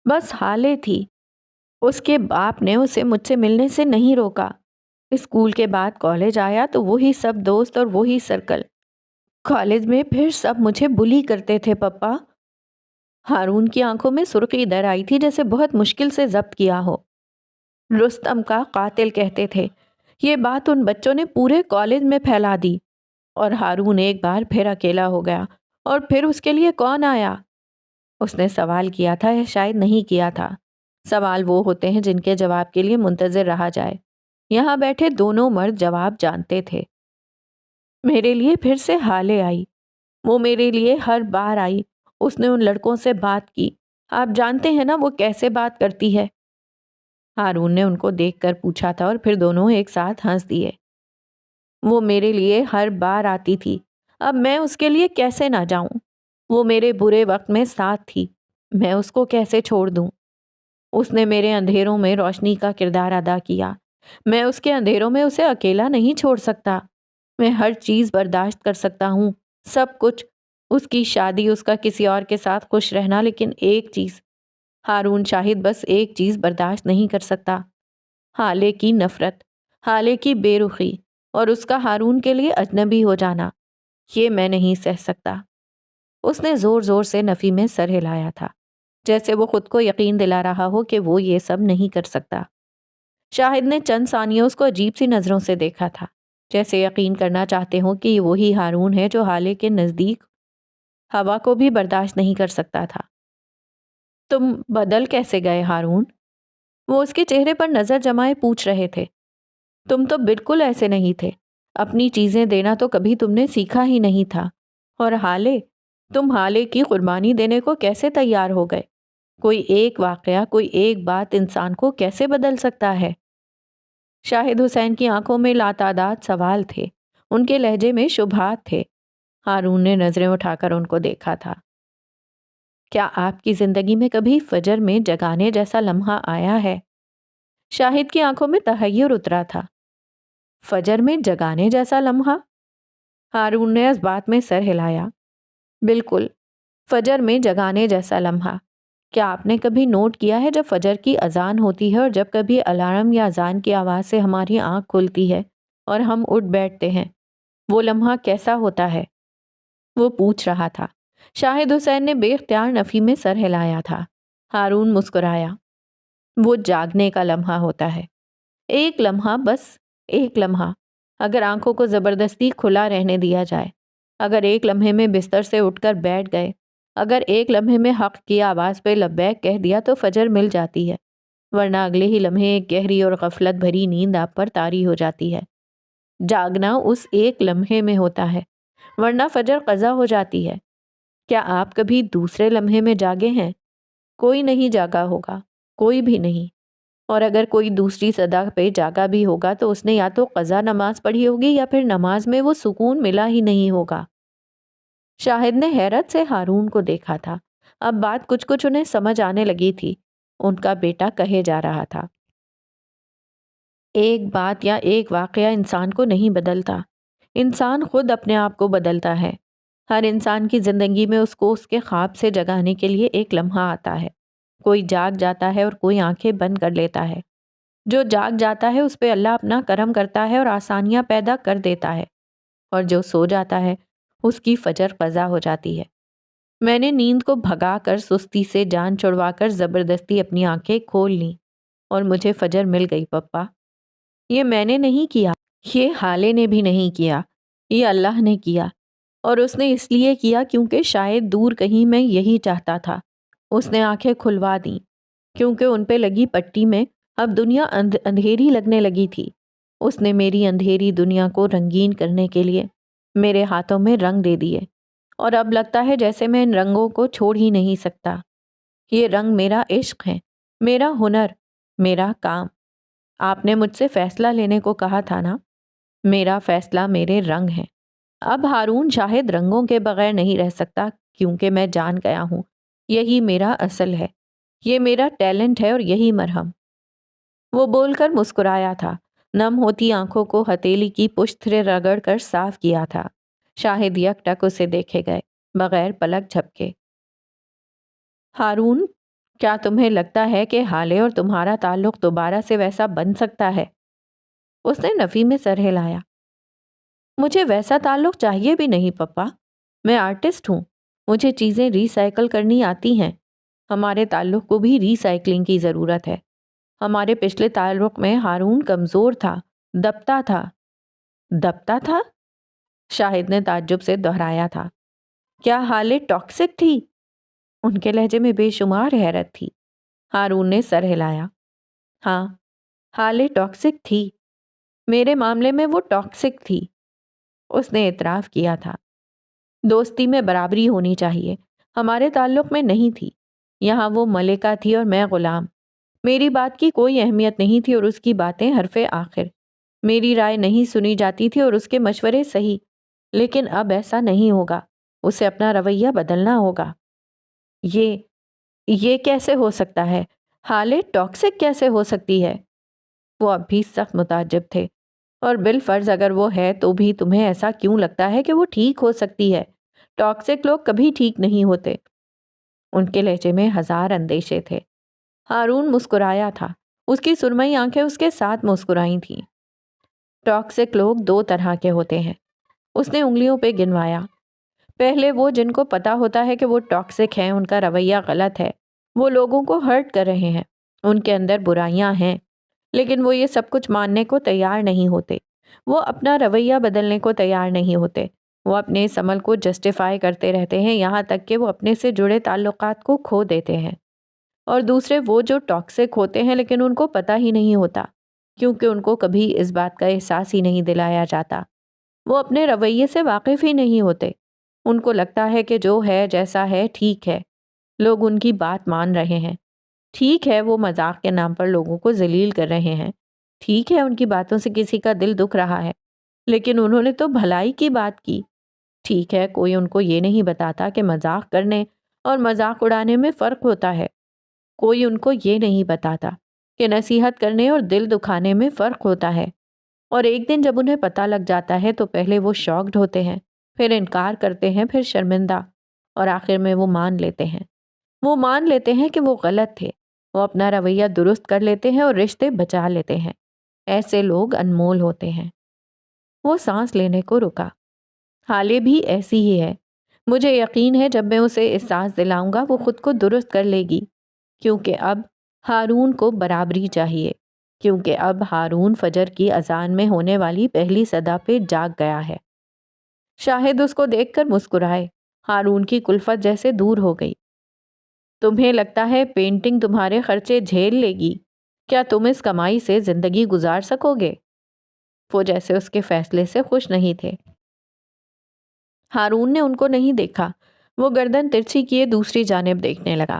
بس حالے تھی۔ اس کے باپ نے اسے مجھ سے ملنے سے نہیں روکا۔ اسکول کے بعد کالج آیا تو وہی سب دوست اور وہی سرکل۔ کالج میں پھر سب مجھے بلی کرتے تھے پپا۔ ہارون کی آنکھوں میں سرخی ادھر آئی تھی، جیسے بہت مشکل سے ضبط کیا ہو۔ رستم کا قاتل کہتے تھے۔ یہ بات ان بچوں نے پورے کالج میں پھیلا دی، اور ہارون ایک بار پھر اکیلا ہو گیا۔ اور پھر اس کے لیے کون آیا؟ اس نے سوال کیا تھا یا شاید نہیں کیا تھا۔ سوال وہ ہوتے ہیں جن کے جواب کے لیے منتظر رہا جائے۔ یہاں بیٹھے دونوں مرد جواب جانتے تھے۔ میرے لیے پھر سے حالے آئی۔ وہ میرے لیے ہر بار آئی۔ اس نے ان لڑکوں سے بات کی۔ آپ جانتے ہیں نا وہ کیسے بات کرتی ہے؟ ہارون نے ان کو دیکھ کر پوچھا تھا، اور پھر دونوں ایک ساتھ ہنس دیے۔ وہ میرے لیے ہر بار آتی تھی، اب میں اس کے لیے کیسے نہ جاؤں؟ وہ میرے برے وقت میں ساتھ تھی، میں اس کو کیسے چھوڑ دوں؟ اس نے میرے اندھیروں میں روشنی کا کردار ادا کیا۔ میں اس کے اندھیروں میں اسے اکیلا نہیں چھوڑ سکتا۔ میں ہر چیز برداشت کر سکتا ہوں، سب کچھ، اس کی شادی، اس کا کسی اور کے ساتھ خوش رہنا، لیکن ایک چیز، ہارون شاہد بس ایک چیز برداشت نہیں کر سکتا، حالے کی نفرت، حالے کی بے رخی، اور اس کا ہارون کے لیے اجنبی ہو جانا۔ یہ میں نہیں سہ سکتا۔ اس نے زور زور سے نفی میں سر ہلایا تھا، جیسے وہ خود کو یقین دلا رہا ہو کہ وہ یہ سب نہیں کر سکتا۔ شاہد نے چند ثانیے اس کو عجیب سی نظروں سے دیکھا تھا، جیسے یقین کرنا چاہتے ہوں کہ یہ وہی ہارون ہے جو حالے کے نزدیک ہوا کو بھی برداشت نہیں کر سکتا تھا۔ تم بدل کیسے گئے ہارون؟ وہ اس کے چہرے پر نظر جمائے پوچھ رہے تھے۔ تم تو بالکل ایسے نہیں تھے، اپنی چیزیں دینا تو کبھی تم نے سیکھا ہی نہیں تھا، اور حالے، تم حالے کی قربانی دینے کو کیسے تیار ہو گئے؟ کوئی ایک واقعہ، کوئی ایک بات انسان کو کیسے بدل سکتا ہے؟ شاہد حسین کی آنکھوں میں لاتعداد سوال تھے، ان کے لہجے میں شبہات تھے۔ ہارون نے نظریں اٹھا کر ان کو دیکھا تھا۔ کیا آپ کی زندگی میں کبھی فجر میں جگانے جیسا لمحہ آیا ہے؟ شاہد کی آنکھوں میں تحیر اترا تھا۔ فجر میں جگانے جیسا لمحہ؟ ہارون نے اس بات میں سر ہلایا۔ بالکل، فجر میں جگانے جیسا لمحہ۔ کیا آپ نے کبھی نوٹ کیا ہے جب فجر کی اذان ہوتی ہے اور جب کبھی الارم یا اذان کی آواز سے ہماری آنکھ کھلتی ہے اور ہم اٹھ بیٹھتے ہیں، وہ لمحہ کیسا ہوتا ہے؟ وہ پوچھ رہا تھا۔ شاہد حسین نے بے اختیار نفی میں سر ہلایا تھا۔ ہارون مسکرایا۔ وہ جاگنے کا لمحہ ہوتا ہے، ایک لمحہ، بس ایک لمحہ۔ اگر آنکھوں کو زبردستی کھلا رہنے دیا جائے، اگر ایک لمحے میں بستر سے اٹھ کر بیٹھ گئے، اگر ایک لمحے میں حق کی آواز پہ لبیک کہہ دیا تو فجر مل جاتی ہے، ورنہ اگلے ہی لمحے ایک گہری اور غفلت بھری نیند آپ پر طاری ہو جاتی ہے۔ جاگنا اس ایک لمحے میں ہوتا ہے، ورنہ فجر قضا ہو جاتی ہے۔ کیا آپ کبھی دوسرے لمحے میں جاگے ہیں؟ کوئی نہیں جاگا ہوگا، کوئی بھی نہیں۔ اور اگر کوئی دوسری صدا پہ جاگا بھی ہوگا تو اس نے یا تو قضا نماز پڑھی ہوگی یا پھر نماز میں وہ سکون ملا ہی نہیں ہوگا۔ شاہد نے حیرت سے ہارون کو دیکھا تھا۔ اب بات کچھ کچھ انہیں سمجھ آنے لگی تھی۔ ان کا بیٹا کہے جا رہا تھا، ایک بات یا ایک واقعہ انسان کو نہیں بدلتا، انسان خود اپنے آپ کو بدلتا ہے۔ ہر انسان کی زندگی میں اس کو اس کے خواب سے جگانے کے لیے ایک لمحہ آتا ہے۔ کوئی جاگ جاتا ہے اور کوئی آنکھیں بند کر لیتا ہے۔ جو جاگ جاتا ہے اس پہ اللہ اپنا کرم کرتا ہے اور آسانیاں پیدا کر دیتا ہے، اور جو سو جاتا ہے اس کی فجر قضا ہو جاتی ہے۔ میں نے نیند کو بھگا کر، سستی سے جان چھڑوا کر زبردستی اپنی آنکھیں کھول لیں اور مجھے فجر مل گئی پپا۔ یہ میں نے نہیں کیا، یہ حالے نے بھی نہیں کیا، یہ اللہ نے کیا، اور اس نے اس لیے کیا کیونکہ شاید دور کہیں میں یہی چاہتا تھا۔ اس نے آنکھیں کھلوا دیں کیونکہ ان پہ لگی پٹی میں اب دنیا اندھیری لگنے لگی تھی۔ اس نے میری اندھیری دنیا کو رنگین کرنے کے لیے میرے ہاتھوں میں رنگ دے دیے، اور اب لگتا ہے جیسے میں ان رنگوں کو چھوڑ ہی نہیں سکتا۔ یہ رنگ میرا عشق ہے، میرا ہنر، میرا کام۔ آپ نے مجھ سے فیصلہ لینے کو کہا تھا نا، میرا فیصلہ میرے رنگ ہیں۔ اب ہارون شاہد رنگوں کے بغیر نہیں رہ سکتا، کیونکہ میں جان گیا ہوں یہی میرا اصل ہے، یہ میرا ٹیلنٹ ہے اور یہی مرہم۔ وہ بول کر مسکرایا تھا، نم ہوتی آنکھوں کو ہتھیلی کی پشت سے رگڑ کر صاف کیا تھا۔ شاہد یک ٹک اسے دیکھے گئے بغیر پلک جھپکے۔ ہارون، کیا تمہیں لگتا ہے کہ حالے اور تمہارا تعلق دوبارہ سے ویسا بن سکتا ہے؟ اس نے نفی میں سر ہلایا۔ مجھے ویسا تعلق چاہیے بھی نہیں پپا، میں آرٹسٹ ہوں، مجھے چیزیں ری سائیکل کرنی آتی ہیں۔ ہمارے تعلق کو بھی ری سائیکلنگ کی ضرورت ہے۔ ہمارے پچھلے تعلق میں ہارون کمزور تھا، دبتا تھا۔ دبتا تھا؟ شاہد نے تعجب سے دہرایا تھا۔ کیا حالے ٹاکسک تھی؟ ان کے لہجے میں بے شمار حیرت تھی۔ ہارون نے سر ہلایا۔ ہاں، حالے ٹاکسک تھی، میرے معاملے میں وہ ٹاکسک تھی۔ اس نے اعتراف کیا تھا۔ دوستی میں برابری ہونی چاہیے، ہمارے تعلق میں نہیں تھی۔ یہاں وہ ملکہ تھی اور میں غلام۔ میری بات کی کوئی اہمیت نہیں تھی اور اس کی باتیں حرف آخر۔ میری رائے نہیں سنی جاتی تھی اور اس کے مشورے صحیح۔ لیکن اب ایسا نہیں ہوگا، اسے اپنا رویہ بدلنا ہوگا۔ یہ کیسے ہو سکتا ہے؟ حالے ٹاکسک کیسے ہو سکتی ہے؟ وہ اب بھی سخت متعجب تھے۔ اور بالفرض اگر وہ ہے تو بھی تمہیں ایسا کیوں لگتا ہے کہ وہ ٹھیک ہو سکتی ہے؟ ٹاکسک لوگ کبھی ٹھیک نہیں ہوتے۔ ان کے لہجے میں ہزار اندیشے تھے۔ ہارون مسکرایا تھا، اس کی سرمئی آنکھیں اس کے ساتھ مسکرائی تھیں۔ ٹاکسک لوگ دو طرح کے ہوتے ہیں، اس نے انگلیوں پہ گنوایا۔ پہلے وہ جن کو پتا ہوتا ہے کہ وہ ٹاکسک ہیں، ان کا رویہ غلط ہے، وہ لوگوں کو ہرٹ کر رہے ہیں، ان کے اندر برائیاں ہیں، لیکن وہ یہ سب کچھ ماننے کو تیار نہیں ہوتے۔ وہ اپنا رویہ بدلنے کو تیار نہیں ہوتے۔ وہ اپنے اس عمل کو جسٹیفائی کرتے رہتے ہیں یہاں تک کہ وہ اپنے سے جڑے تعلقات کو کھو دیتے ہیں۔ اور دوسرے وہ جو ٹاکسک ہوتے ہیں لیکن ان کو پتہ ہی نہیں ہوتا، کیونکہ ان کو کبھی اس بات کا احساس ہی نہیں دلایا جاتا۔ وہ اپنے رویے سے واقف ہی نہیں ہوتے۔ ان کو لگتا ہے کہ جو ہے جیسا ہے ٹھیک ہے، لوگ ان کی بات مان رہے ہیں۔ ٹھیک ہے، وہ مذاق کے نام پر لوگوں کو ذلیل کر رہے ہیں۔ ٹھیک ہے، ان کی باتوں سے کسی کا دل دکھ رہا ہے، لیکن انہوں نے تو بھلائی کی بات کی۔ ٹھیک ہے، کوئی ان کو یہ نہیں بتاتا کہ مذاق کرنے اور مذاق اڑانے میں فرق ہوتا ہے۔ کوئی ان کو یہ نہیں بتاتا کہ نصیحت کرنے اور دل دکھانے میں فرق ہوتا ہے۔ اور ایک دن جب انہیں پتہ لگ جاتا ہے تو پہلے وہ شاکڈ ہوتے ہیں، پھر انکار کرتے ہیں، پھر شرمندہ، اور آخر میں وہ مان لیتے ہیں۔ وہ مان لیتے ہیں کہ وہ غلط تھے، وہ اپنا رویہ درست کر لیتے ہیں اور رشتے بچا لیتے ہیں۔ ایسے لوگ انمول ہوتے ہیں۔ وہ سانس لینے کو رکا۔ حالے بھی ایسی ہی ہے، مجھے یقین ہے جب میں اسے احساس دلاؤں گا وہ خود کو درست کر لے گی، کیونکہ اب ہارون کو برابری چاہیے، کیونکہ اب ہارون فجر کی اذان میں ہونے والی پہلی صدا پہ جاگ گیا ہے۔ شاہد اس کو دیکھ کر مسکرائے۔ ہارون کی کلفت جیسے دور ہو گئی۔ تمہیں لگتا ہے پینٹنگ تمہارے خرچے جھیل لے گی؟ کیا تم اس کمائی سے زندگی گزار سکو گے؟ وہ جیسے اس کے فیصلے سے خوش نہیں تھے۔ ہارون نے ان کو نہیں دیکھا، وہ گردن ترچھی کیے دوسری جانب دیکھنے لگا۔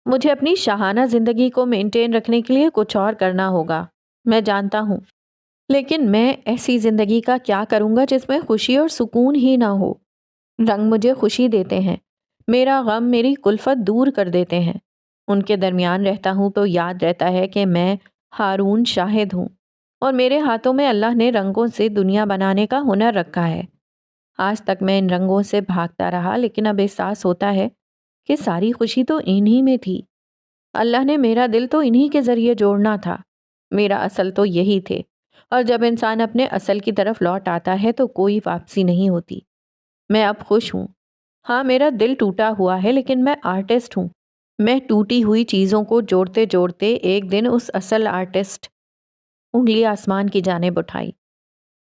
مجھے اپنی شاہانہ زندگی کو مینٹین رکھنے کے لیے کچھ اور کرنا ہوگا، میں جانتا ہوں، لیکن میں ایسی زندگی کا کیا کروں گا جس میں خوشی اور سکون ہی نہ ہو؟ رنگ مجھے خوشی دیتے ہیں، میرا غم میری کلفت دور کر دیتے ہیں۔ ان کے درمیان رہتا ہوں تو یاد رہتا ہے کہ میں ہارون شاہد ہوں۔ اور میرے ہاتھوں میں اللہ نے رنگوں سے دنیا بنانے کا ہنر رکھا ہے۔ آج تک میں ان رنگوں سے بھاگتا رہا، لیکن اب احساس ہوتا ہے کہ ساری خوشی تو انہی میں تھی۔ اللہ نے میرا دل تو انہی کے ذریعے جوڑنا تھا۔ میرا اصل تو یہی تھے، اور جب انسان اپنے اصل کی طرف لوٹ آتا ہے تو کوئی واپسی نہیں ہوتی۔ میں اب خوش ہوں۔ ہاں، میرا دل ٹوٹا ہوا ہے، لیکن میں آرٹسٹ ہوں۔ میں ٹوٹی ہوئی چیزوں کو جوڑتے جوڑتے ایک دن اس اصل آرٹسٹ، انگلی آسمان کی جانب اٹھائی،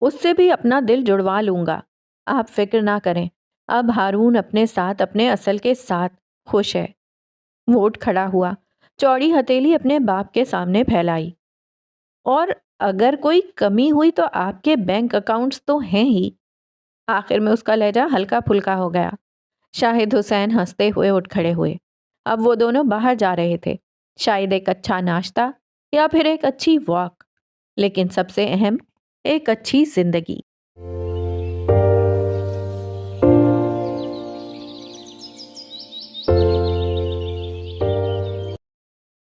اس سے بھی اپنا دل جڑوا لوں گا۔ آپ فکر نہ کریں، اب ہارون اپنے ساتھ، اپنے اصل کے ساتھ خوش ہے۔ وہ اٹھ کھڑا ہوا، چوڑی ہتھیلی اپنے باپ کے سامنے پھیلائی۔ اور اگر کوئی کمی ہوئی تو آپ کے بینک اکاؤنٹس تو ہیں ہی۔ آخر میں اس کا لہجہ ہلکا پھلکا ہو گیا۔ شاہد حسین ہنستے ہوئے اٹھ کھڑے ہوئے۔ اب وہ دونوں باہر جا رہے تھے، شاید ایک اچھا ناشتہ یا پھر ایک اچھی واک، لیکن سب سے اہم ایک اچھی زندگی۔